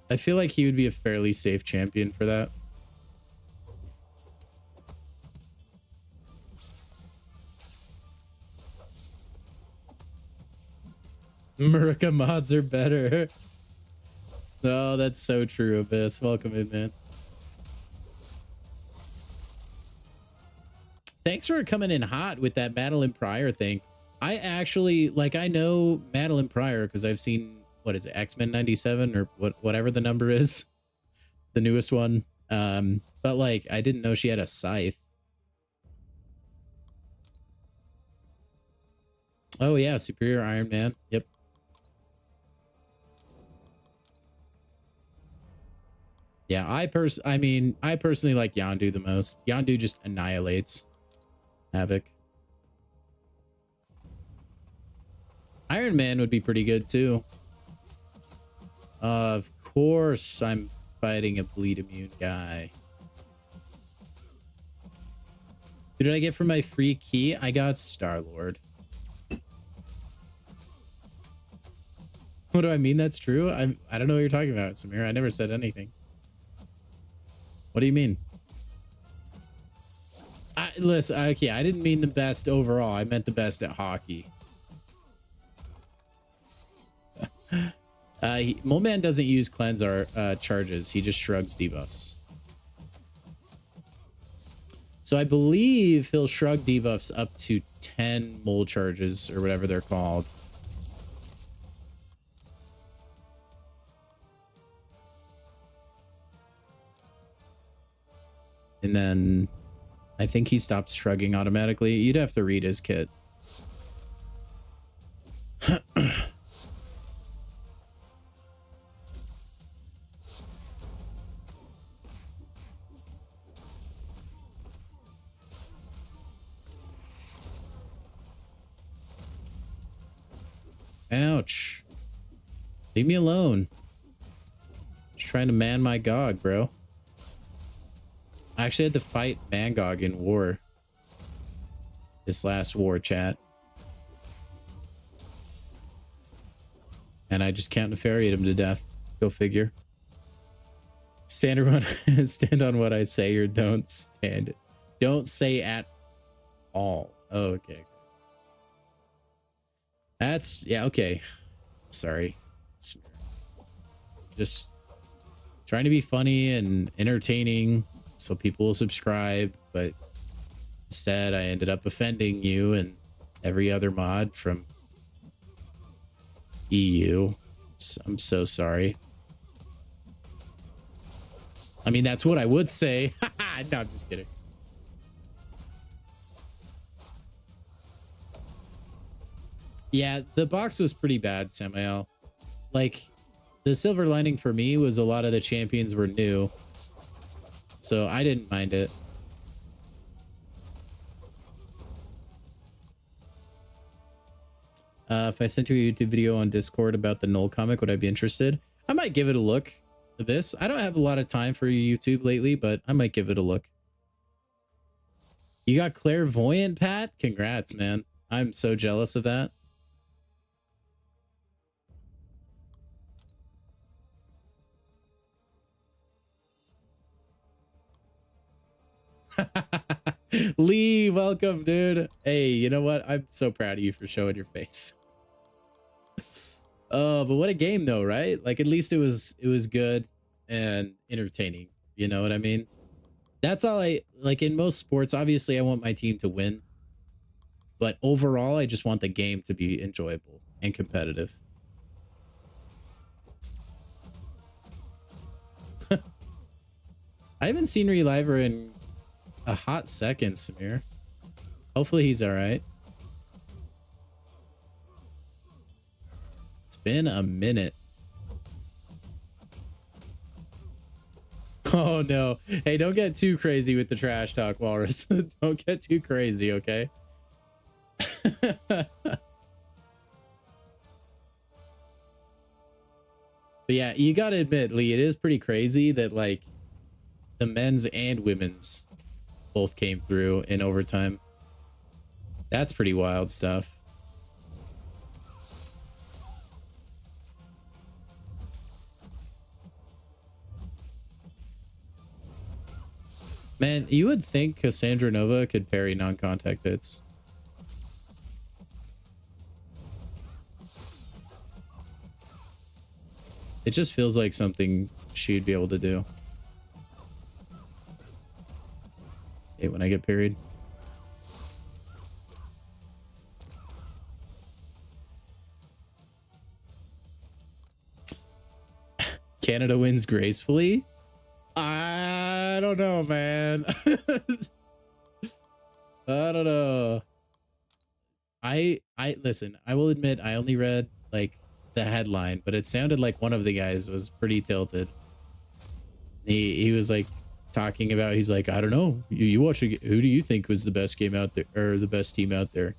I feel like he would be a fairly safe champion for that. Murica mods are better. Oh, that's so true, Abyss. Welcome in, man. Thanks for coming in hot with that Madeline Pryor thing. I actually, like, I know Madeline Pryor because I've seen, what is it, X-Men 97 or whatever the number is, the newest one. But like, I didn't know she had a scythe. Oh yeah, Superior Iron Man. Yep. Yeah, I personally like Yondu the most. Yondu just annihilates Havoc. Iron Man would be pretty good too. Of course, I'm fighting a bleed immune guy. Who did I get for my free key? I got Star-Lord. What do I mean? That's true. I don't know what you're talking about, Samir. I never said anything. What do you mean? Listen, okay, I didn't mean the best overall. I meant the best at hockey. Mole Man doesn't use cleanse or charges. He just shrugs debuffs. So I believe he'll shrug debuffs up to 10 mole charges or whatever they're called. And then I think he stops shrugging automatically. You'd have to read his kit. Ouch. Leave me alone. Just trying to man my GOG, bro. I actually had to fight Mangog in war. This last war, chat. And I just counter ferried him to death. Go figure. Stand on what I say or don't stand. Don't say at all. Oh, okay. That's, yeah, okay. Sorry. Just trying to be funny and entertaining so people will subscribe, but instead I ended up offending you and every other mod from EU. So I'm so sorry. I mean, that's what I would say. No, I'm just kidding. Yeah, the box was pretty bad, Samael. Like, the silver lining for me was a lot of the champions were new. So I didn't mind it. If I sent you a YouTube video on Discord about the Null comic, would I be interested? I might give it a look, Abyss. I don't have a lot of time for YouTube lately, but I might give it a look. You got clairvoyant, Pat? Congrats, man. I'm so jealous of that. Lee, welcome, dude. Hey, you know what? I'm so proud of you for showing your face. Oh, but what a game though, right? Like at least it was good and entertaining. You know what I mean? That's all I like in most sports. Obviously, I want my team to win, but overall, I just want the game to be enjoyable and competitive. I haven't seen Reliver in a hot second, Samir. Hopefully he's all right. It's been a minute. Oh no. Hey, don't get too crazy with the trash talk, Walrus. Don't get too crazy, okay? But yeah, you gotta admit, Lee, it is pretty crazy that like the men's and women's both came through in overtime. That's pretty wild stuff. Man, you would think Cassandra Nova could parry non-contact hits. It just feels like something she'd be able to do. Hey, when I get parried. Canada wins gracefully? I don't know, man. I don't know. I listen, I will admit I only read like the headline, but it sounded like one of the guys was pretty tilted. He was like talking about, he's like, I don't know, you watch who do you think was the best game out there, or the best team out there?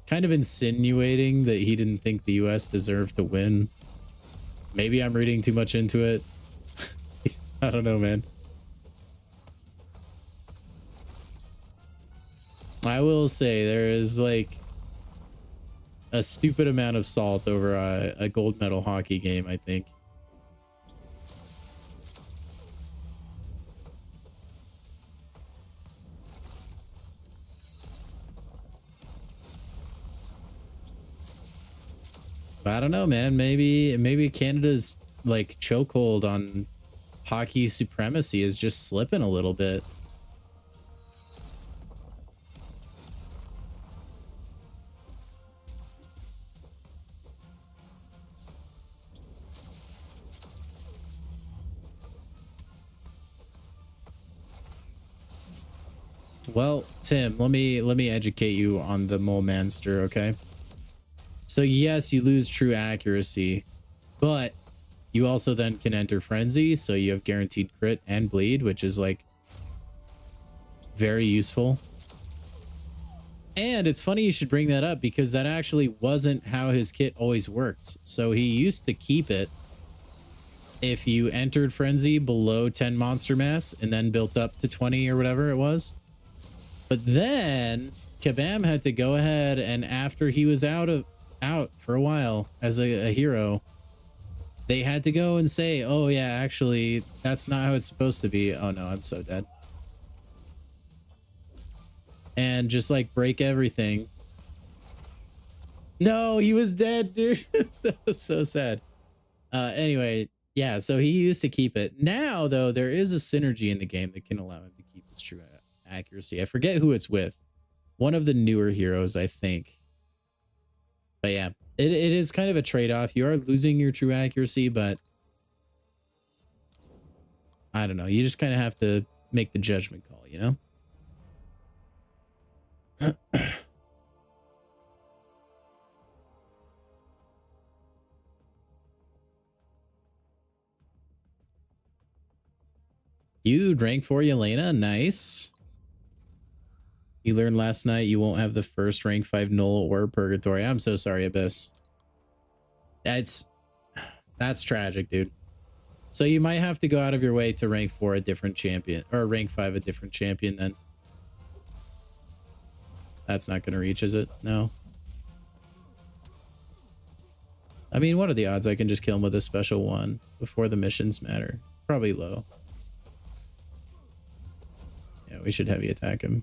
Kind of insinuating that he didn't think the US deserved to win. Maybe I'm reading too much into it. I don't know, man. I will say there is like a stupid amount of salt over a gold medal hockey game, I think. I don't know, man. Maybe Canada's like chokehold on hockey supremacy is just slipping a little bit. Well, Tim, let me educate you on the Mole Manster, okay? So yes, you lose true accuracy, but you also then can enter frenzy, so you have guaranteed crit and bleed, which is like very useful. And it's funny you should bring that up because that actually wasn't how his kit always worked. So he used to keep it if you entered frenzy below 10 monster mass and then built up to 20 or whatever it was. But then Kabam had to go ahead, and after he was out for a while as a hero, they had to go and say, oh yeah, actually that's not how it's supposed to be. Oh no, I'm so dead. And just like break everything. No, he was dead, dude. That was so sad. Anyway, yeah, so he used to keep it. Now though, there is a synergy in the game that can allow him to keep his true accuracy. I forget who it's with. One of the newer heroes, I think. But yeah, it is kind of a trade-off. You are losing your true accuracy, but I don't know. You just kind of have to make the judgment call, you know? You rank 4 Yelena, nice. You learned last night you won't have the first rank 5 null or purgatory. I'm so sorry, Abyss. That's tragic, dude. So you might have to go out of your way to rank 4 a different champion, or rank 5 a different champion then. That's not going to reach, is it? No. I mean, what are the odds I can just kill him with a special one before the missions matter? Probably low. Yeah, we should heavy attack him.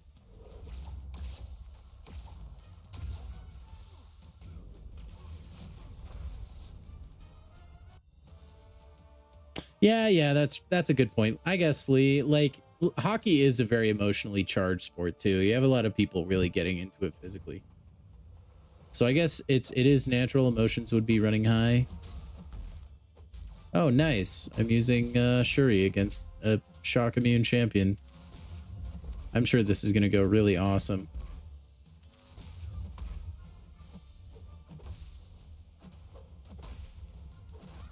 Yeah, that's a good point. I guess, Lee, like, hockey is a very emotionally charged sport too. You have a lot of people really getting into it physically. So I guess it is natural emotions would be running high. Oh, nice. I'm using Shuri against a shock immune champion. I'm sure this is going to go really awesome.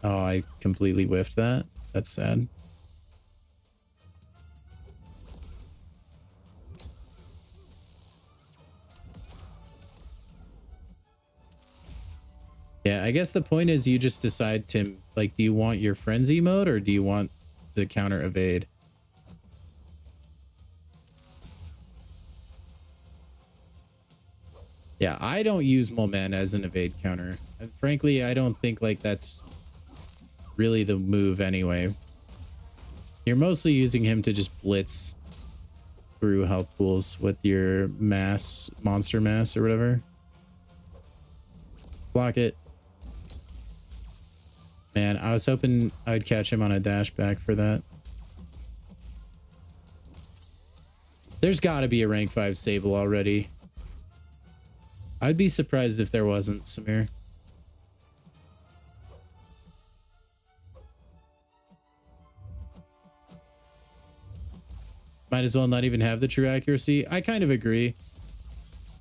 Oh, I completely whiffed that. That's sad. Yeah, I guess the point is you just decide, Tim, like, do you want your frenzy mode or do you want to counter evade? Yeah, I don't use Molman as an evade counter. And frankly, I don't think like that's really the move anyway. You're mostly using him to just blitz through health pools with your monster mass or whatever. Block it. Man, I was hoping I'd catch him on a dash back for that. There's got to be a rank 5 Sable already. I'd be surprised if there wasn't, Samir. Might as well not even have the true accuracy. I kind of agree.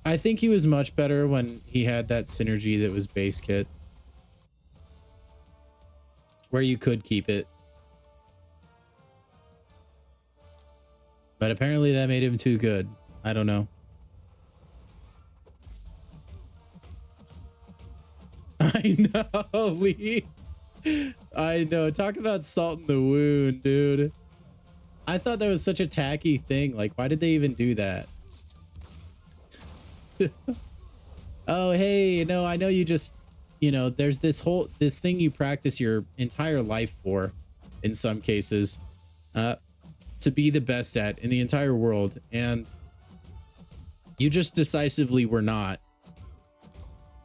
I think he was much better when he had that synergy that was base kit, where you could keep it. But apparently that made him too good. I don't know. I know, Lee. I know. Talk about salt in the wound, dude. I thought that was such a tacky thing. Like, why did they even do that? Oh, hey, no, I know you just, you know, there's this thing you practice your entire life for, in some cases, to be the best at in the entire world. And you just decisively were not.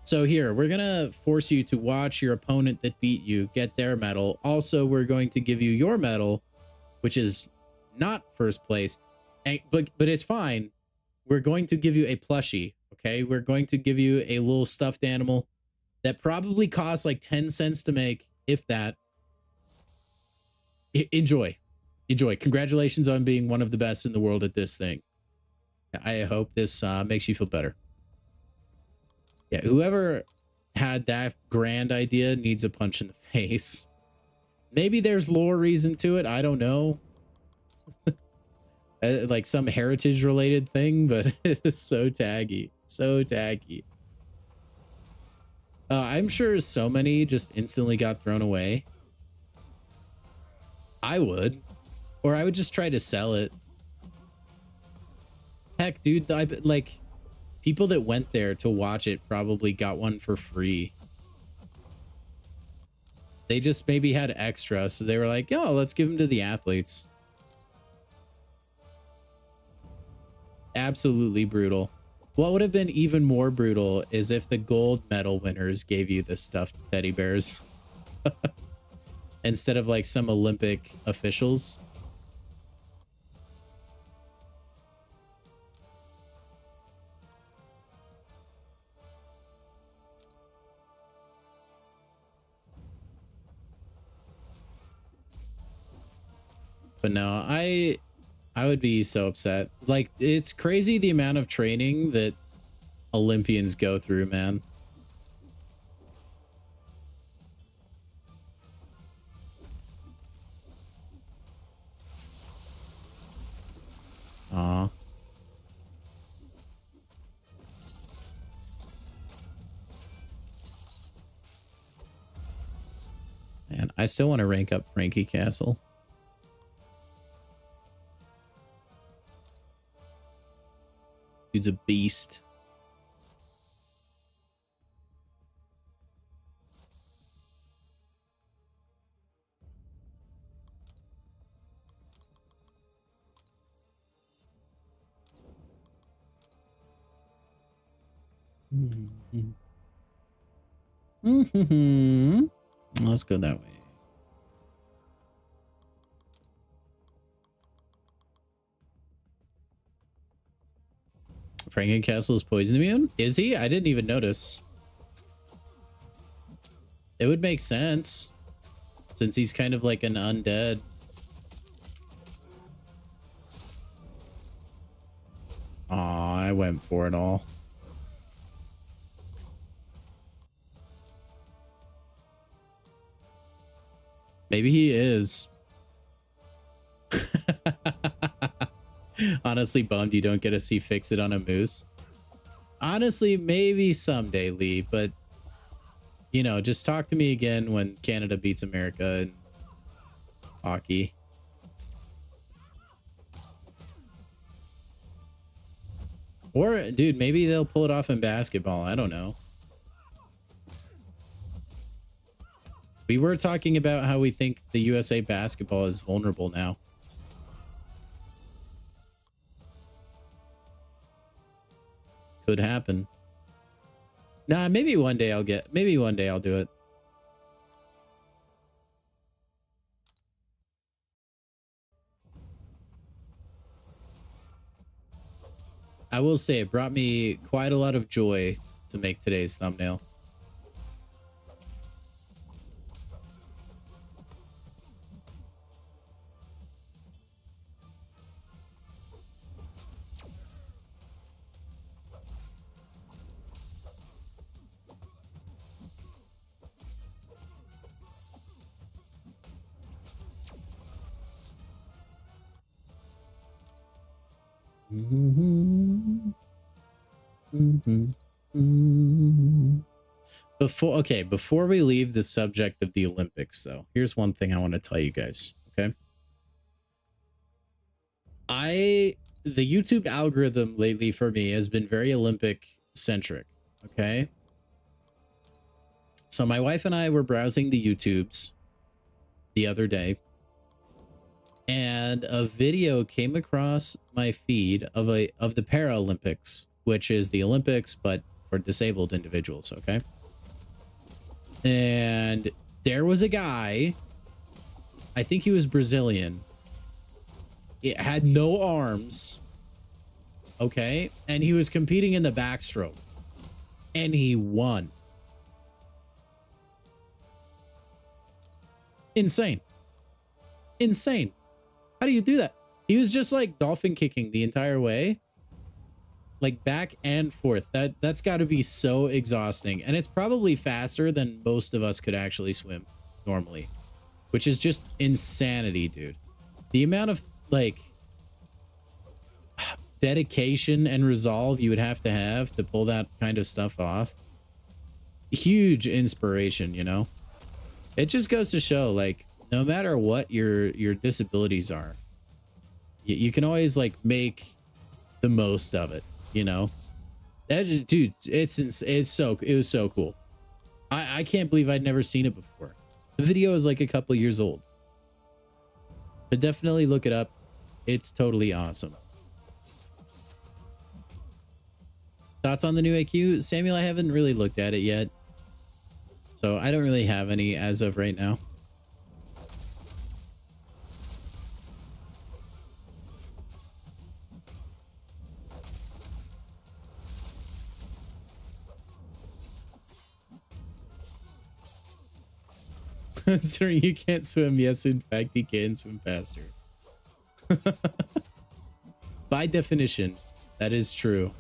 So here, we're going to force you to watch your opponent that beat you get their medal. Also, we're going to give you your medal, which is not first place, but it's fine. We're going to give you a plushie, okay? We're going to give you a little stuffed animal that probably costs like 10 cents to make, if that. Enjoy. Congratulations on being one of the best in the world at this thing. I hope this makes you feel better. Yeah, whoever had that grand idea needs a punch in the face. Maybe there's lore reason to it. I don't know. Like some heritage related thing, but it's so taggy. So taggy. I'm sure so many just instantly got thrown away. I would. Or I would just try to sell it. Heck, dude, like people that went there to watch it probably got one for free. They just maybe had extra, so they were like, "Oh, let's give them to the athletes." Absolutely brutal. What would have been even more brutal is if the gold medal winners gave you the stuffed teddy bears instead of like some Olympic officials. But no, I would be so upset. Like, it's crazy the amount of training that Olympians go through, man. Aw. I still want to rank up Frankie Castle. Dude's a beast. Let's go that way. Frankencastle is poison immune? Is he? I didn't even notice. It would make sense since he's kind of like an undead. Aw, I went for it all. Maybe he is. Honestly, bummed you don't get to see Fix It on a moose. Honestly, maybe someday, Lee, but you know, just talk to me again when Canada beats America in hockey. Or, dude, maybe they'll pull it off in basketball. I don't know. We were talking about how we think the USA basketball is vulnerable now. Could happen. Nah, maybe one day I'll do it. I will say it brought me quite a lot of joy to make today's thumbnail. Before we leave the subject of the Olympics, though, here's one thing I want to tell you guys. Okay, the YouTube algorithm lately for me has been very Olympic centric. Okay, so my wife and I were browsing the YouTubes the other day, and a video came across my feed of the Paralympics, which is the Olympics but for disabled individuals. Okay, and there was a guy, I think he was Brazilian. It had no arms. Okay, and he was competing in the backstroke, and he won. Insane. How do you do that? He was just like dolphin kicking the entire way, like back and forth. That's got to be so exhausting, and it's probably faster than most of us could actually swim normally, which is just insanity, dude. The amount of like dedication and resolve you would have to pull that kind of stuff off. Huge inspiration, you know. It just goes to show, like, no matter what your disabilities are, you can always like make the most of it, you know. Dude, it was so cool. I can't believe I'd never seen it before. The video is like a couple years old, but definitely look it up. It's totally awesome. Thoughts on the new AQ, Samuel? I haven't really looked at it yet, so I don't really have any as of right now. Sir, you can't swim. Yes, in fact, he can swim faster. By definition, that is true.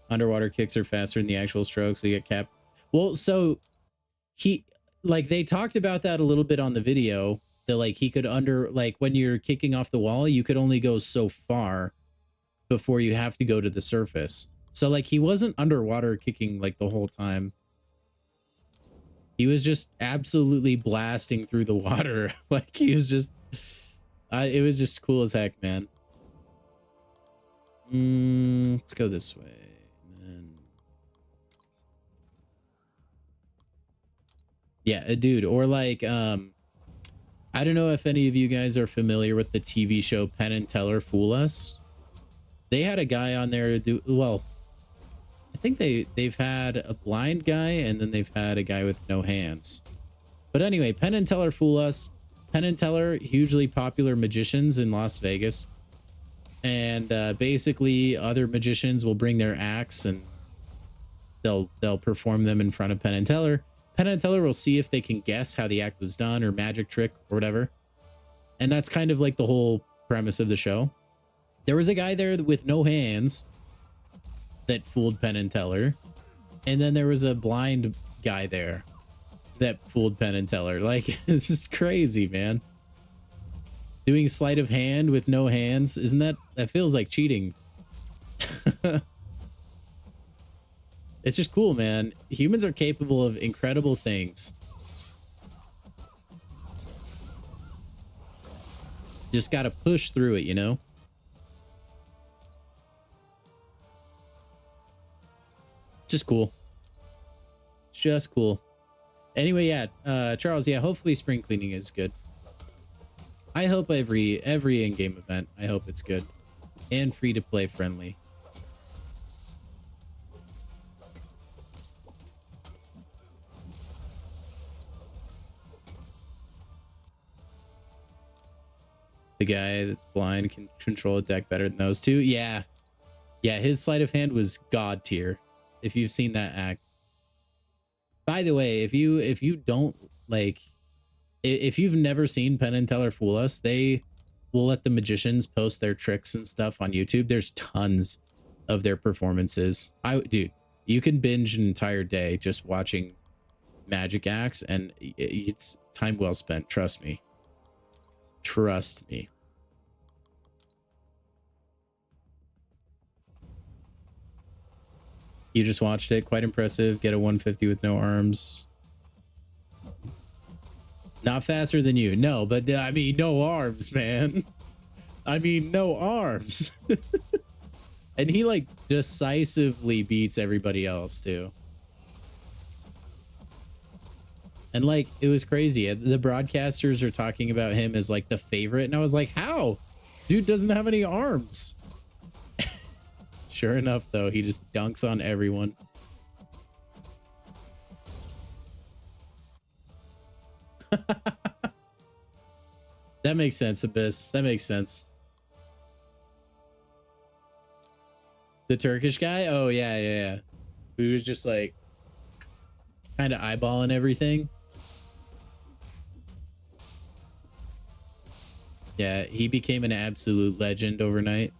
Underwater kicks are faster than the actual strokes. We get capped. Well, so they talked about that a little bit on the video, that like he could like when you're kicking off the wall, you could only go so far before you have to go to the surface. So like he wasn't underwater kicking like the whole time. He was just absolutely blasting through the water. Like he was just, it was just cool as heck, man. Let's go this way. Yeah, dude. Or like, I don't know if any of you guys are familiar with the TV show Penn and Teller Fool Us. They had a guy on there to do, well, I think they've had a blind guy and then they've had a guy with no hands. But anyway, Penn and Teller Fool Us. Penn and Teller, hugely popular magicians in Las Vegas. And basically other magicians will bring their acts and they'll perform them in front of Penn and Teller. Penn and Teller will see if they can guess how the act was done or magic trick or whatever. And that's kind of like the whole premise of the show. There was a guy there with no hands that fooled Penn and Teller. And then there was a blind guy there that fooled Penn and Teller. Like, this is crazy, man. Doing sleight of hand with no hands. Isn't that feels like cheating. It's just cool, man. Humans are capable of incredible things. Just got to push through it, you know? Just cool. Just cool. Anyway, yeah, Charles, yeah, hopefully spring cleaning is good. I hope every in-game event, I hope it's good. And free to play friendly. The guy that's blind can control a deck better than those two. Yeah. Yeah, his sleight of hand was god tier. If you've seen that act. By the way, if you don't like, if you've never seen Penn and Teller Fool Us, they will let the magicians post their tricks and stuff on YouTube. There's tons of their performances. Dude, you can binge an entire day just watching magic acts, and it's time well spent. Trust me. Trust me. You just watched it. Quite impressive. Get a 150 with no arms. Not faster than you. No, but I mean, no arms, man. I mean, no arms. And he like decisively beats everybody else too. And like, it was crazy. The broadcasters are talking about him as like the favorite. And I was like, how? Dude doesn't have any arms. Sure enough, though, he just dunks on everyone. That makes sense, Abyss. That makes sense. The Turkish guy? Oh, yeah, yeah, yeah. Who was just like kind of eyeballing everything. Yeah, he became an absolute legend overnight.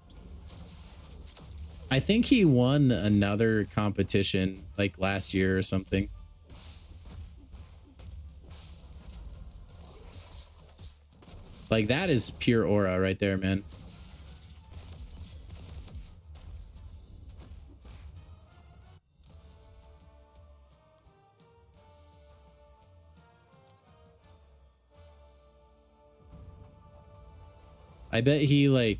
I think he won another competition like last year or something. Like, that is pure aura right there, man. I bet he like,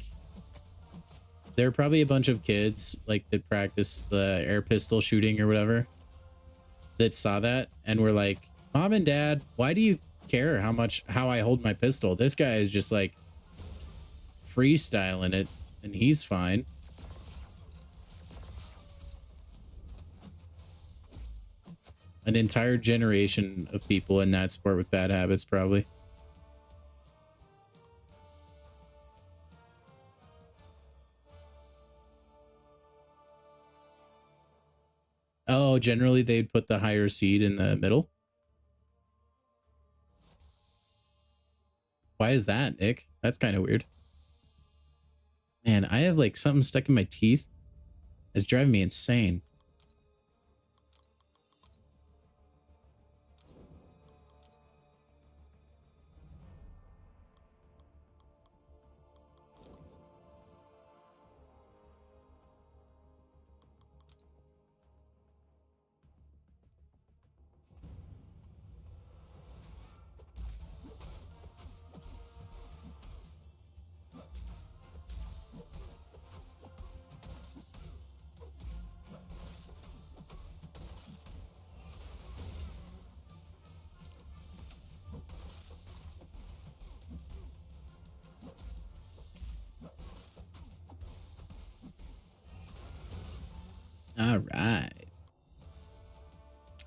there are probably a bunch of kids like that practice the air pistol shooting or whatever that saw that and were like, Mom and Dad, why do you care how I hold my pistol? This guy is just like freestyling it and he's fine. An entire generation of people in that sport with bad habits, probably. Oh, generally they'd put the higher seed in the middle. Why is that, Nick? That's kind of weird. Man, I have like something stuck in my teeth. It's driving me insane.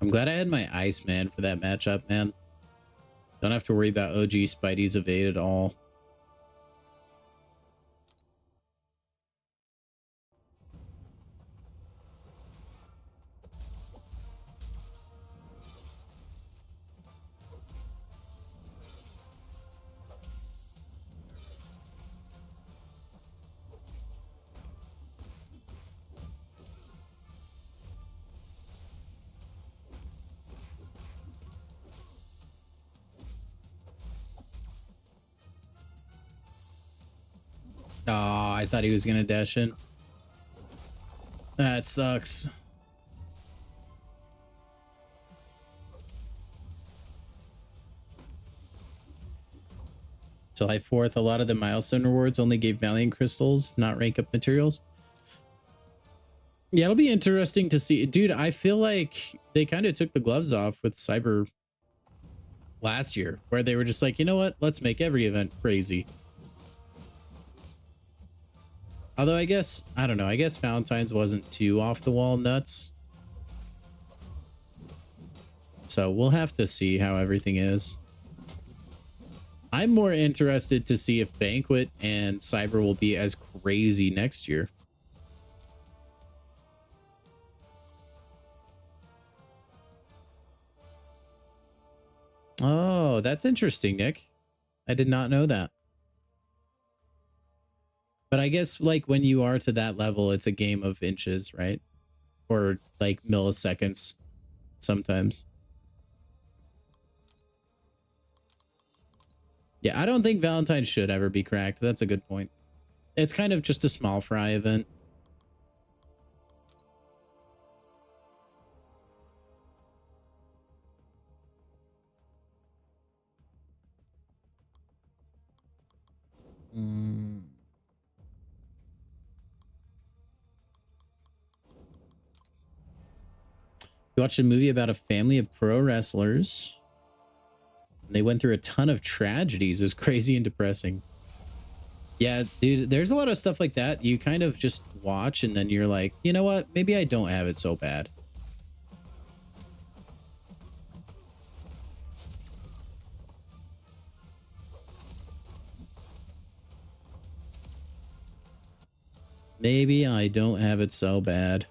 I'm glad I had my Iceman for that matchup, man. Don't have to worry about OG Spidey's evade at all. Oh, I thought he was gonna dash in. That sucks. July 4th, a lot of the milestone rewards only gave Valiant crystals, not rank up materials. Yeah, it'll be interesting to see. Dude, I feel like they kind of took the gloves off with Cyber last year, where they were just like, you know what? Let's make every event crazy. Although I guess, I don't know, I guess Valentine's wasn't too off the wall nuts. So we'll have to see how everything is. I'm more interested to see if Banquet and Cyber will be as crazy next year. Oh, that's interesting, Nick. I did not know that. But I guess like when you are to that level, it's a game of inches, right? Or like milliseconds sometimes. Yeah, I don't think Valentine should ever be cracked. That's a good point. It's kind of just a small fry event. You watched a movie about a family of pro wrestlers. They went through a ton of tragedies. It was crazy and depressing. Yeah, dude, there's a lot of stuff like that. You kind of just watch and then you're like, you know what? Maybe I don't have it so bad. Maybe I don't have it so bad.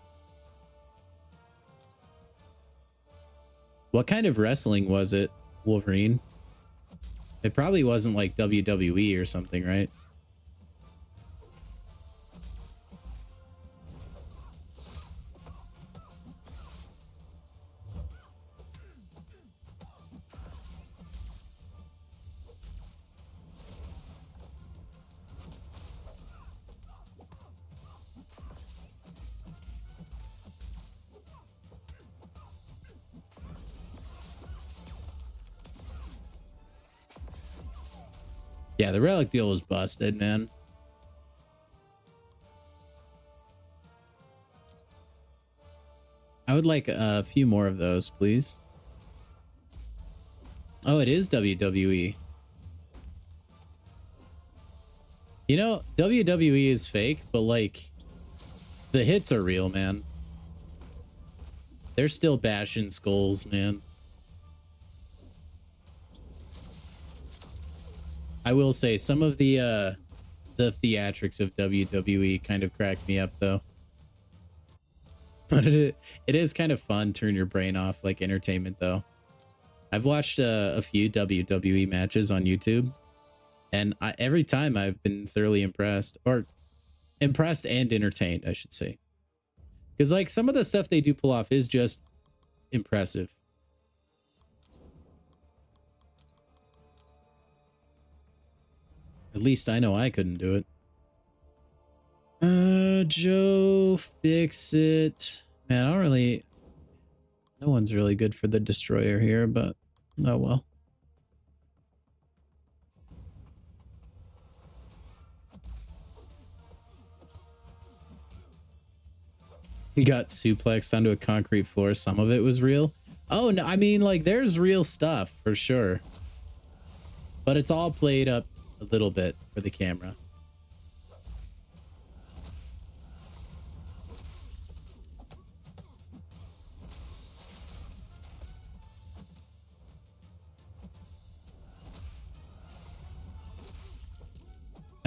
What kind of wrestling was it, Wolverine? It probably wasn't like WWE or something, right? Yeah, the relic deal was busted, man. I would like a few more of those, please. Oh, it is WWE. You know, WWE is fake, but like the hits are real, man. They're still bashing skulls, man. I will say some of the theatrics of WWE kind of cracked me up though. But it is kind of fun, turn your brain off, like entertainment though. I've watched a few WWE matches on YouTube, and every time I've been thoroughly impressed, or impressed and entertained, I should say. Because like some of the stuff they do pull off is just impressive. At least I know I couldn't do it. Joe, fix it. Man, I don't really... No one's really good for the destroyer here, but oh well. He got suplexed onto a concrete floor. Some of it was real. Oh, no, I mean, like, there's real stuff for sure. But it's all played up a little bit for the camera.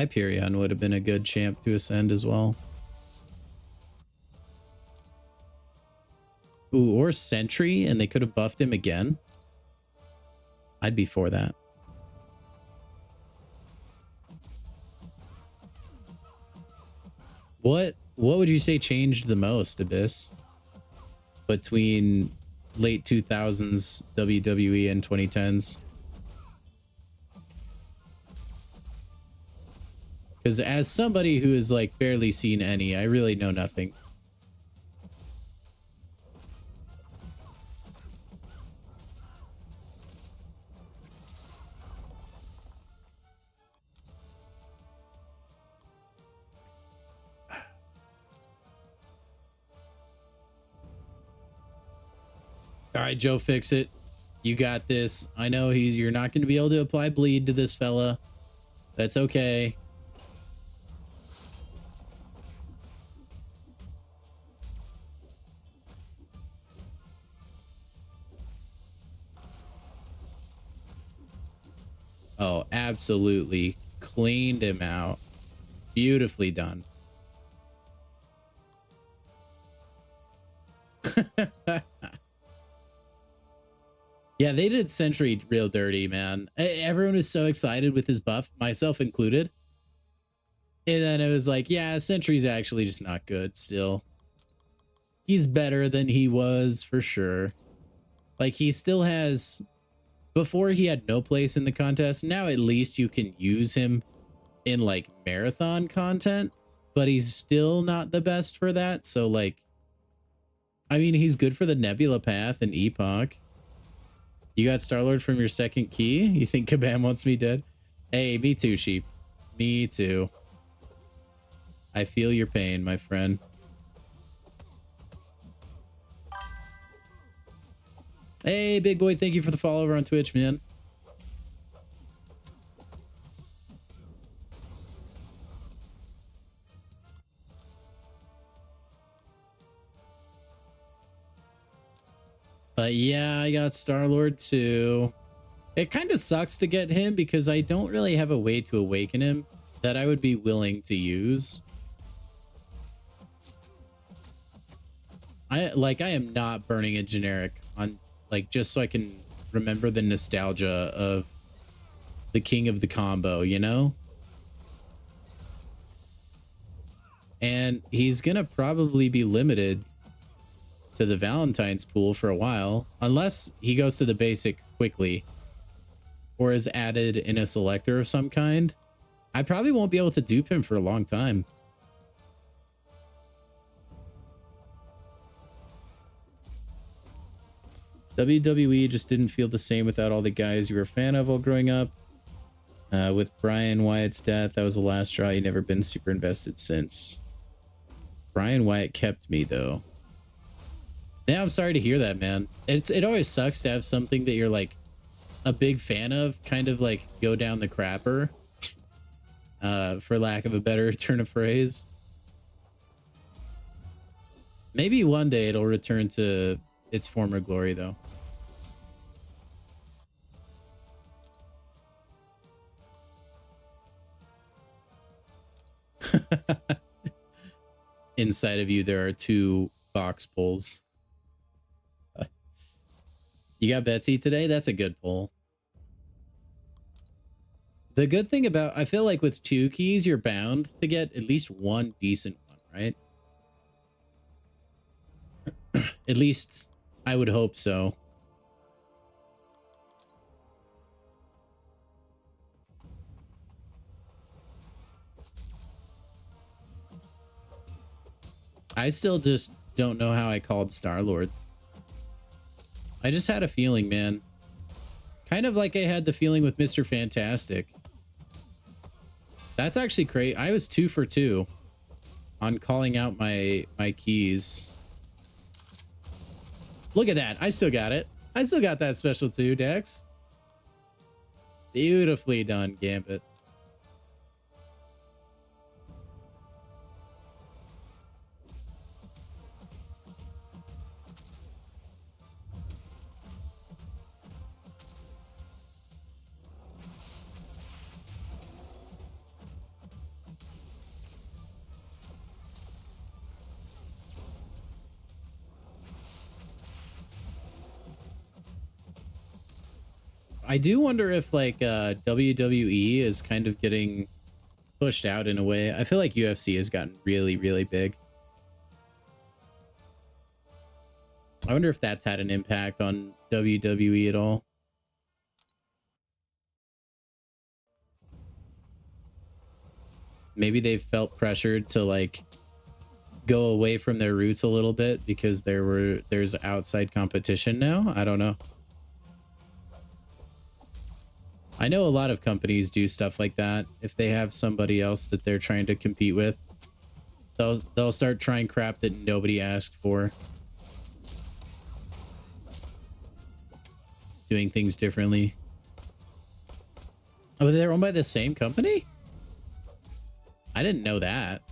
Hyperion would have been a good champ to ascend as well. Ooh, or Sentry, and they could have buffed him again. I'd be for that. What would you say changed the most, Abyss, between late 2000s WWE and 2010s? Because as somebody who has like barely seen any, I really know nothing. All right, Joe, fix it. You got this. I know you're not going to be able to apply bleed to this fella. That's okay. Oh, absolutely. Cleaned him out. Beautifully done. Yeah, they did Sentry real dirty, man. Everyone was so excited with his buff, myself included. And then it was like, yeah, Sentry's actually just not good still. He's better than he was for sure. Like, he still has... Before, he had no place in the contest. Now, at least you can use him in, like, marathon content. But he's still not the best for that. So, like... I mean, he's good for the Nebula path and Epoch. You got Star-Lord from your second key? You think Kabam wants me dead? Hey, me too, Sheep. Me too. I feel your pain, my friend. Hey, big boy, thank you for the follow over on Twitch, man. But yeah, I got Star-Lord too. It kind of sucks to get him because I don't really have a way to awaken him that I would be willing to use. I am not burning a generic on, like, just so I can remember the nostalgia of the king of the combo, you know? And he's gonna probably be limited to the Valentine's pool for a while, unless he goes to the basic quickly or is added in a selector of some kind. I probably won't be able to dupe him for a long time. WWE just didn't feel the same without all the guys you were a fan of while growing up. With Brian Wyatt's death, that was the last straw. You've never been super invested since. Brian Wyatt kept me, though. Yeah, I'm sorry to hear that, man. It always sucks to have something that you're, like, a big fan of kind of, like, go down the crapper. For lack of a better turn of phrase. Maybe one day it'll return to its former glory, though. Inside of you, there are two box pulls. You got Betsy today? That's a good pull. The good thing about, I feel like with 2 keys, you're bound to get at least one decent one, right? At least I would hope so. I still just don't know how I called Star-Lord. I just had a feeling, man. Kind of like I had the feeling with Mr. Fantastic. That's actually great. I was 2 for 2 on calling out my keys. Look at that. I still got it. I still got that special 2, Dex. Beautifully done, Gambit. I do wonder if like WWE is kind of getting pushed out in a way. I feel like UFC has gotten really, really big. I wonder if that's had an impact on WWE at all. Maybe they've felt pressured to like go away from their roots a little bit because there's outside competition now. I don't know. I know a lot of companies do stuff like that. If they have somebody else that they're trying to compete with, they'll start trying crap that nobody asked for. Doing things differently. Oh, they're owned by the same company? I didn't know that.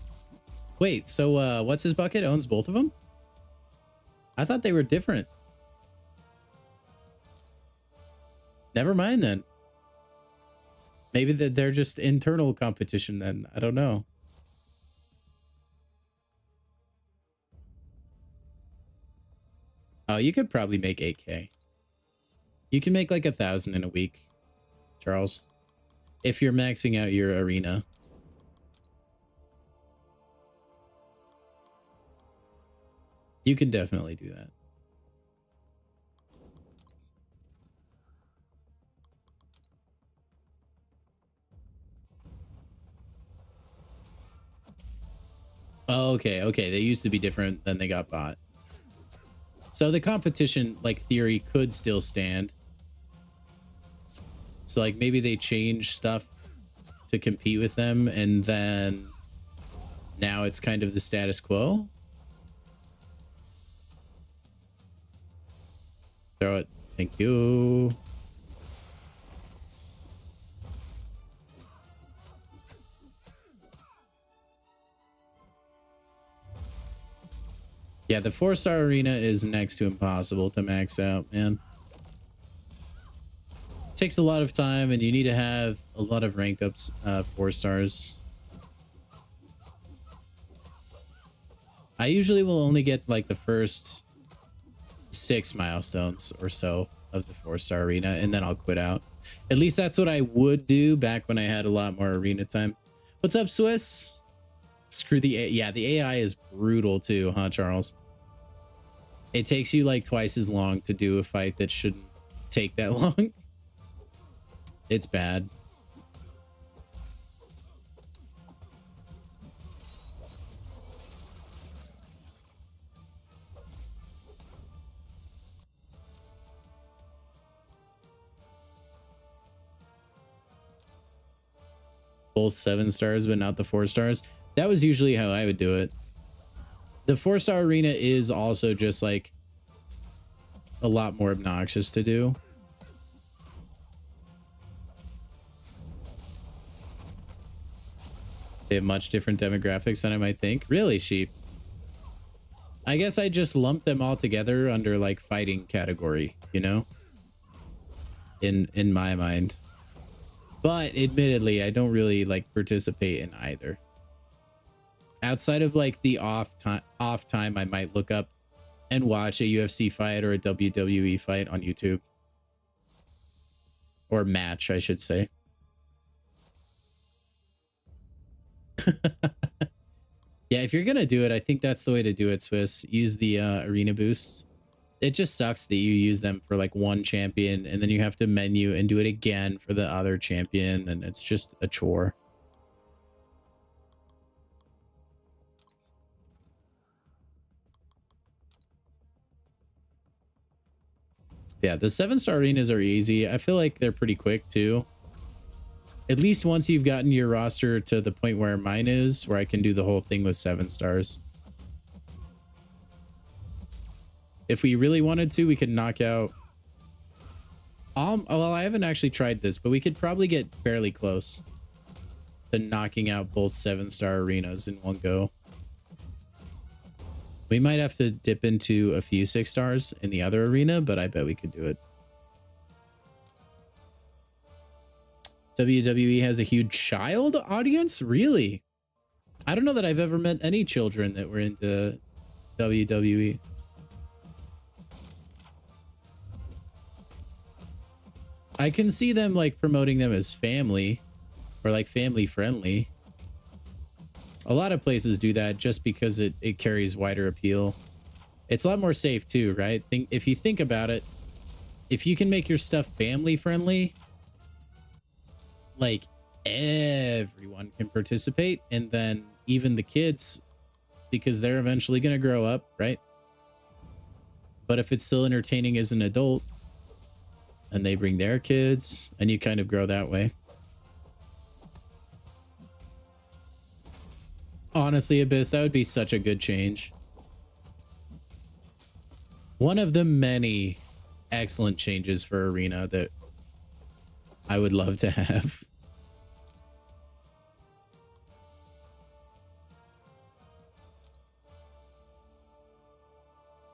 Wait, so what's his bucket owns both of them? I thought they were different. Never mind then. Maybe they're just internal competition then. I don't know. Oh, you could probably make 8K. You can make like 1,000 in a week, Charles. If you're maxing out your arena. You can definitely do that. Oh, okay, okay. They used to be different, then they got bought. So the competition, like, theory could still stand. So, like, maybe they change stuff to compete with them, and then now it's kind of the status quo. Throw it. Thank you. Yeah, the 4-star arena is next to impossible to max out, man. It takes a lot of time, and you need to have a lot of ranked ups 4 stars. I usually will only get like the first 6 milestones or so of the 4-star arena, and then I'll quit out. At least that's what I would do back when I had a lot more arena time. What's up, Swiss? Screw the AI. Yeah, the AI is brutal too, huh, Charles? It takes you like twice as long to do a fight that shouldn't take that long. It's bad. Both 7 stars, but not the 4 stars. That was usually how I would do it. The 4-star arena is also just like a lot more obnoxious to do. They have much different demographics than I might think. Really, Sheep? I guess I just lumped them all together under like fighting category, you know? In my mind. But admittedly, I don't really like participate in either. Outside of like the off time, I might look up and watch a UFC fight or a WWE fight on YouTube. Or match, I should say. Yeah, if you're gonna do it, I think that's the way to do it, Swiss. Use the arena boosts. It just sucks that you use them for like one champion and then you have to menu and do it again for the other champion, and it's just a chore. Yeah, the 7-star arenas are easy. I feel like they're pretty quick too. At least once you've gotten your roster to the point where mine is, where I can do the whole thing with 7 stars. If we really wanted to, we could knock out... well, I haven't actually tried this, but we could probably get fairly close to knocking out both 7-star arenas in one go. We might have to dip into a few 6 stars in the other arena, but I bet we could do it. WWE has a huge child audience? Really? I don't know that I've ever met any children that were into WWE. I can see them like promoting them as family or like family friendly. A lot of places do that just because it carries wider appeal. It's a lot more safe too, right? If you think about it, if you can make your stuff family friendly, like everyone can participate, and then even the kids, because they're eventually going to grow up, right? But if it's still entertaining as an adult and they bring their kids and you kind of grow that way. Honestly, Abyss, that would be such a good change. One of the many excellent changes for Arena that I would love to have.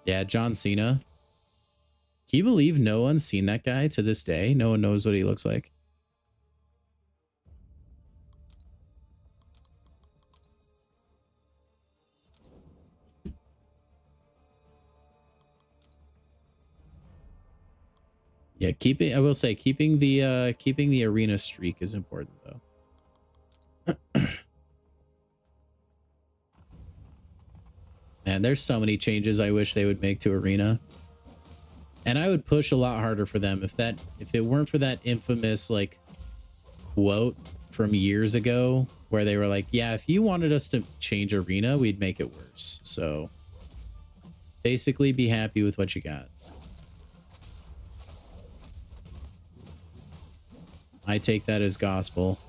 Yeah, John Cena. Can you believe no one's seen that guy to this day? No one knows what he looks like. Yeah, I will say keeping the arena streak is important though. Man, there's so many changes I wish they would make to arena. And I would push a lot harder for them if it weren't for that infamous like quote from years ago where they were like, yeah, if you wanted us to change arena, we'd make it worse. So basically be happy with what you got. I take that as gospel.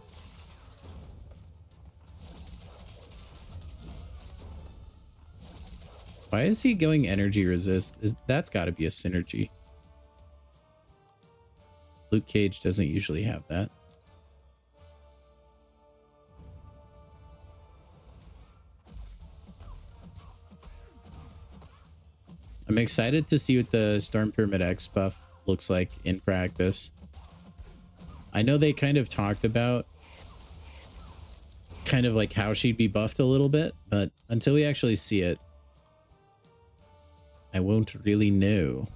Why is he going energy resist? That's got to be a synergy. Luke Cage doesn't usually have that. I'm excited to see what the Storm Pyramid X buff looks like in practice. I know they kind of talked about kind of like how she'd be buffed a little bit, but until we actually see it, I won't really know.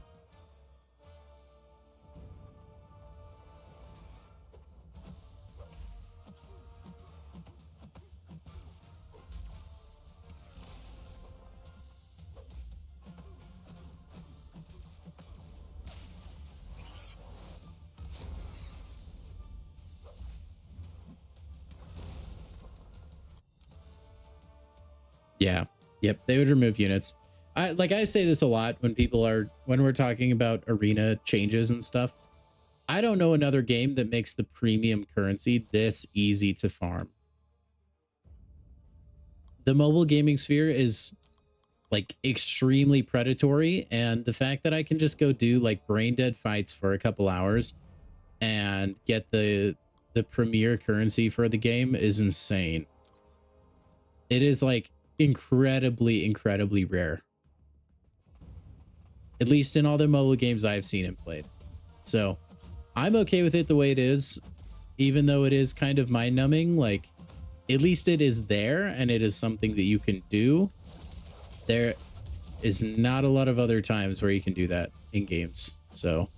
Yeah. Yep. They would remove units. I say this a lot when we're talking about arena changes and stuff. I don't know another game that makes the premium currency this easy to farm. The mobile gaming sphere is like extremely predatory, and the fact that I can just go do like brain dead fights for a couple hours and get the premier currency for the game is insane. It is like incredibly rare, at least in all the mobile games I've seen and played. So I'm okay with it the way it is, even though it is kind of mind numbing. Like, at least it is there and it is something that you can do. There is not a lot of other times where you can do that in games. So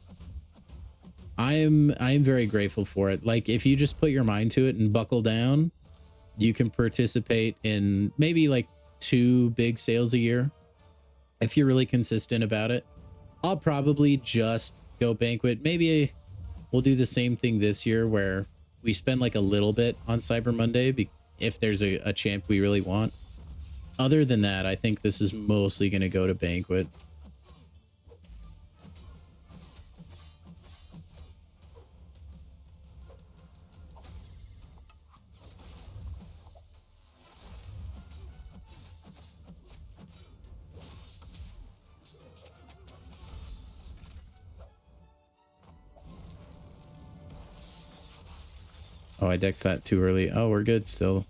I'm very grateful for it. Like, if you just put your mind to it and buckle down, you can participate in maybe like 2 big sales a year if you're really consistent about it. I'll probably just go banquet. Maybe we'll do the same thing this year where we spend like a little bit on Cyber Monday if there's a champ we really want. Other than that, I think this is mostly going to go to banquet. Oh, I dexed that too early. Oh, we're good still.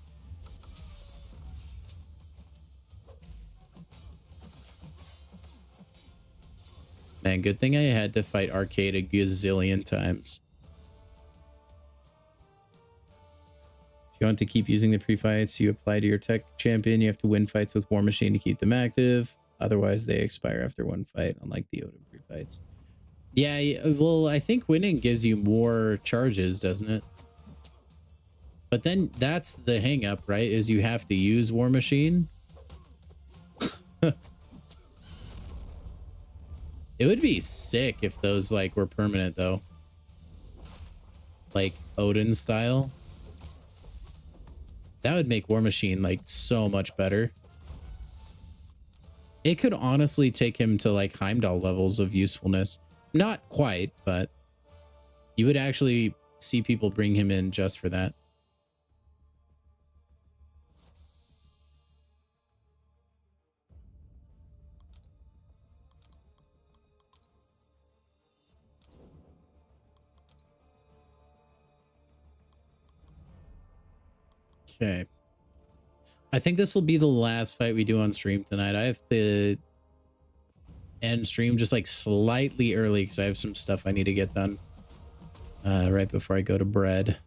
Man, good thing I had to fight Arcade a gazillion times. If you want to keep using the pre-fights you apply to your tech champion, you have to win fights with War Machine to keep them active. Otherwise, they expire after one fight, unlike the Odin pre-fights. Yeah, well, I think winning gives you more charges, doesn't it? But then that's the hang up, right? Is you have to use War Machine. It would be sick if those like were permanent though. Like Odin style. That would make War Machine like so much better. It could honestly take him to like Heimdall levels of usefulness. Not quite, but you would actually see people bring him in just for that. Okay. I think this will be the last fight we do on stream tonight. I have to end stream just like slightly early because I have some stuff I need to get done right before I go to bed.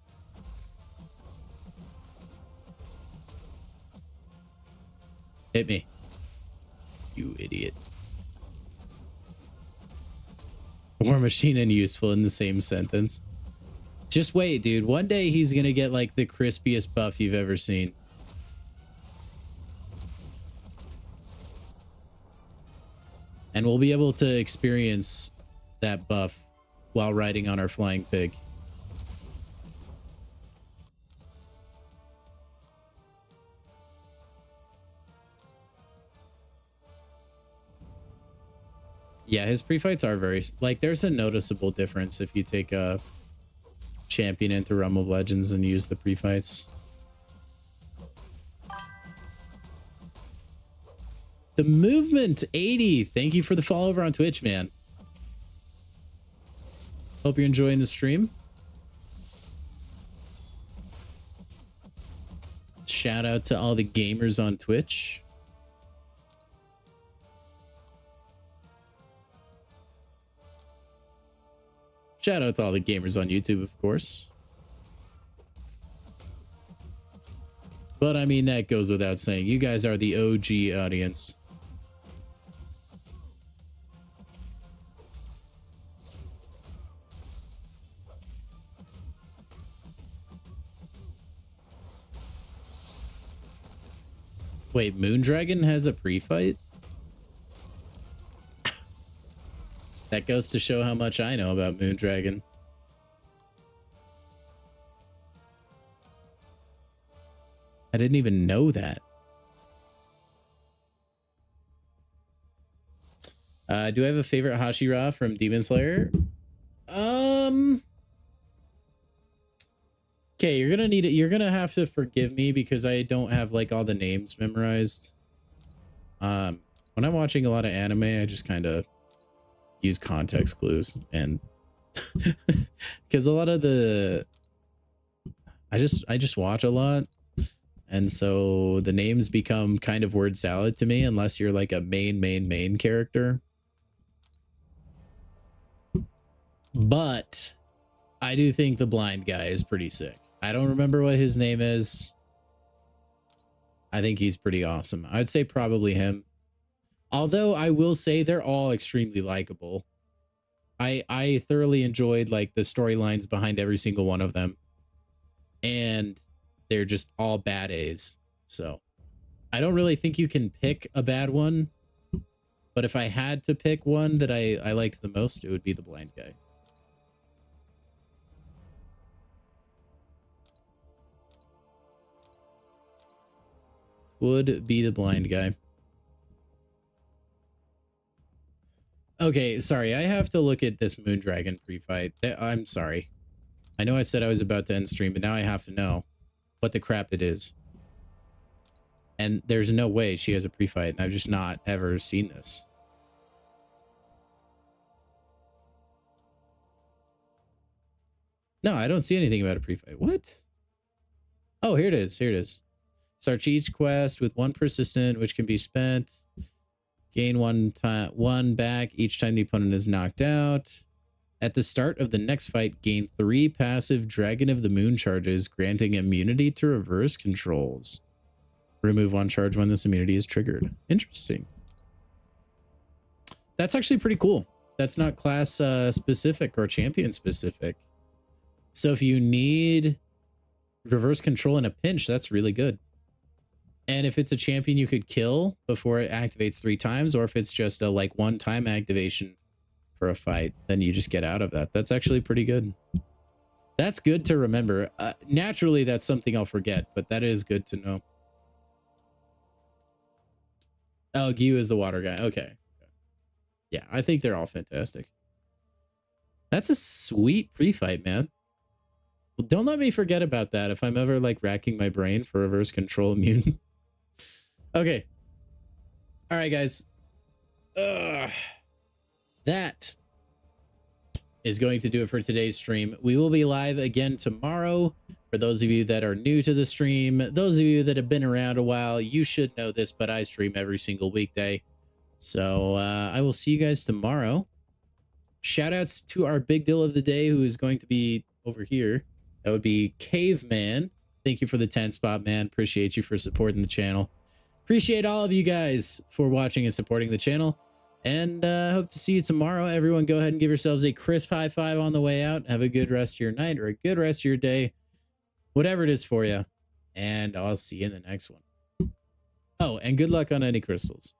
Hit me, you idiot. War Machine and useful in the same sentence. Just wait, dude. One day he's gonna get like the crispiest buff you've ever seen. And we'll be able to experience that buff while riding on our flying pig. Yeah, his pre-fights are very... Like, there's a noticeable difference if you take a champion into Realm of Legends and use the pre-fights. The Movement 80. Thank you for the follow over on Twitch, man. Hope you're enjoying the stream. Shout out to all the gamers on Twitch. Shout out to all the gamers on YouTube, of course. But I mean, that goes without saying. You guys are the OG audience. Wait, Moondragon has a pre-fight? That goes to show how much I know about Moondragon. I didn't even know that. Do I have a favorite Hashira from Demon Slayer? Okay, you're gonna need it. You're gonna have to forgive me because I don't have like all the names memorized. When I'm watching a lot of anime, I just kind of use context clues, and because a lot of the I just watch a lot, and so the names become kind of word salad to me unless you're like a main character. But I do think the blind guy is pretty sick. I don't remember what his name is. I think he's pretty awesome. I'd say probably him. Although I will say they're all extremely likable. I thoroughly enjoyed like the storylines behind every single one of them. And they're just all bad A's. So I don't really think you can pick a bad one. But if I had to pick one that I liked the most, it would be the blind guy. Would be the blind guy. Okay, sorry. I have to look at this Moondragon pre-fight. I'm sorry. I know I said I was about to end stream, but now I have to know what the crap it is. And there's no way she has a pre-fight, and I've just not ever seen this. No, I don't see anything about a pre-fight. What? Oh, here it is. Here it is. Start each quest with one persistent, which can be spent. Gain one back each time the opponent is knocked out. At the start of the next fight, gain 3 passive Dragon of the Moon charges, granting immunity to reverse controls. Remove 1 charge when this immunity is triggered. Interesting. That's actually pretty cool. That's not class specific or champion specific. So if you need reverse control in a pinch, that's really good. And if it's a champion you could kill before it activates 3 times, or if it's just a like 1-time activation for a fight, then you just get out of that. That's actually pretty good. That's good to remember. Naturally, that's something I'll forget, but that is good to know. Oh, Gyu is the water guy. Okay. Yeah, I think they're all fantastic. That's a sweet pre-fight, man. Well, don't let me forget about that if I'm ever like racking my brain for reverse control immune. Okay. All right, guys. That is going to do it for today's stream. We will be live again tomorrow. For those of you that are new to the stream, those of you that have been around a while, you should know this, but I stream every single weekday. So I will see you guys tomorrow. Shout outs to our big deal of the day, who is going to be over here. That would be Caveman. Thank you for the 10 spot, man. Appreciate you for supporting the channel. Appreciate all of you guys for watching and supporting the channel. And hope to see you tomorrow. Everyone, go ahead and give yourselves a crisp high five on the way out. Have a good rest of your night or a good rest of your day. Whatever it is for you. And I'll see you in the next one. Oh, and good luck on any crystals.